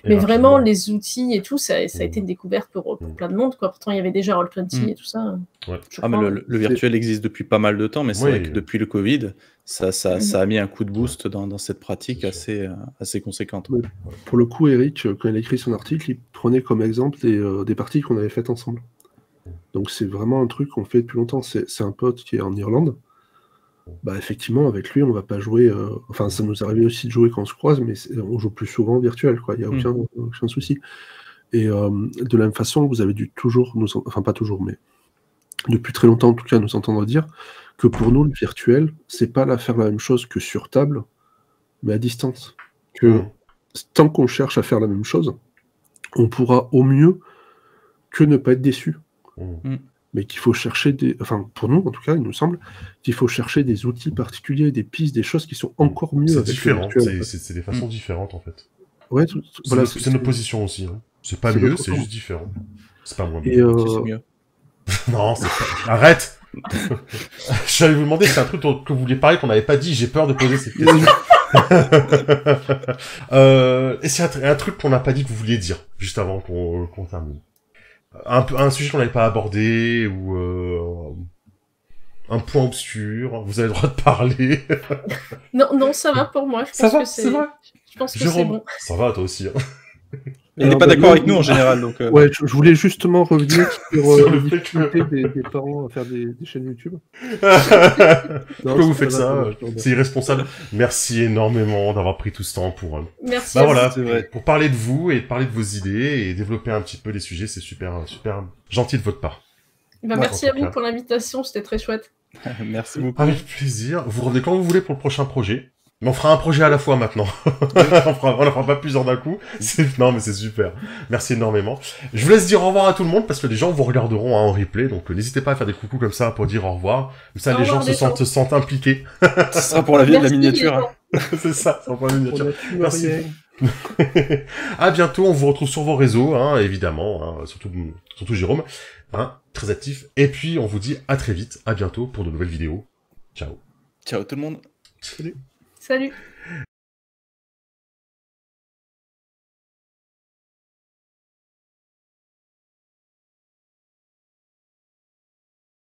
vraiment les outils et tout, ça a été une découverte pour plein de monde, quoi. Pourtant il y avait déjà Roll20 et tout ça. Mais le virtuel existe depuis pas mal de temps, mais c'est vrai que depuis le Covid, ça a mis un coup de boost dans cette pratique assez conséquente. Ouais. Pour le coup, Eric, quand il a écrit son article, il prenait comme exemple des parties qu'on avait faites ensemble. Donc c'est vraiment un truc qu'on fait depuis longtemps. C'est un pote qui est en Irlande. Bah effectivement, avec lui, on va pas jouer. Enfin, ça nous arrive aussi de jouer quand on se croise, mais on joue plus souvent virtuel, quoi. Il y a aucun souci. Et de la même façon, vous avez dû toujours enfin pas toujours, mais depuis très longtemps en tout cas, nous entendre dire que pour nous, le virtuel, c'est pas faire la même chose que sur table, mais à distance. Que tant qu'on cherche à faire la même chose, on pourra au mieux que ne pas être déçu. Mais qu'il faut chercher enfin pour nous en tout cas, il nous semble qu'il faut chercher des outils particuliers, des pistes, des choses qui sont encore mieux. C'est différent, c'est des façons différentes en fait. Ouais, voilà, c'est notre position aussi. Hein. C'est pas mieux, c'est juste différent. C'est pas moins mieux. C'est mieux. Non, arrête. J'allais vous demander, c'est un truc que vous vouliez parler qu'on n'avait pas dit, j'ai peur de poser cette question. Et c'est un truc qu'on n'a pas dit que vous vouliez dire, juste avant qu'on termine. Un sujet qu'on n'avait pas abordé, ou un point obscur, vous avez le droit de parler. Non, ça va pour moi, je pense que c'est vrai. Je pense que c'est bon. Ça va, toi aussi. Hein. Il n'est pas d'accord avec nous en général. Donc, Ouais, je voulais justement revenir sur les difficultés des parents à faire des chaînes YouTube. Pourquoi vous faites ça? C'est irresponsable. Merci énormément d'avoir pris tout ce temps pour... Merci. Bah voilà, pour parler de vous et de parler de vos idées et développer un petit peu les sujets, c'est super gentil de votre part. Bah, merci à vous pour l'invitation, c'était très chouette. Merci beaucoup. Avec plaisir. Vous revenez quand vous voulez pour le prochain projet. Mais on fera un projet à la fois maintenant. On en fera pas plusieurs d'un coup. Non, mais c'est super. Merci énormément. Je vous laisse dire au revoir à tout le monde parce que les gens vous regarderont en replay. Donc n'hésitez pas à faire des coucous comme ça pour dire au revoir. Comme ça, les gens se sentent impliqués. Ce sera pour la vie de la miniature. C'est ça, c'est pour la miniature. Merci. À bientôt. On vous retrouve sur vos réseaux, hein, évidemment. Hein, surtout Jérôme. Hein, très actif. Et puis, on vous dit à très vite. À bientôt pour de nouvelles vidéos. Ciao. Ciao tout le monde. Salut. Salut.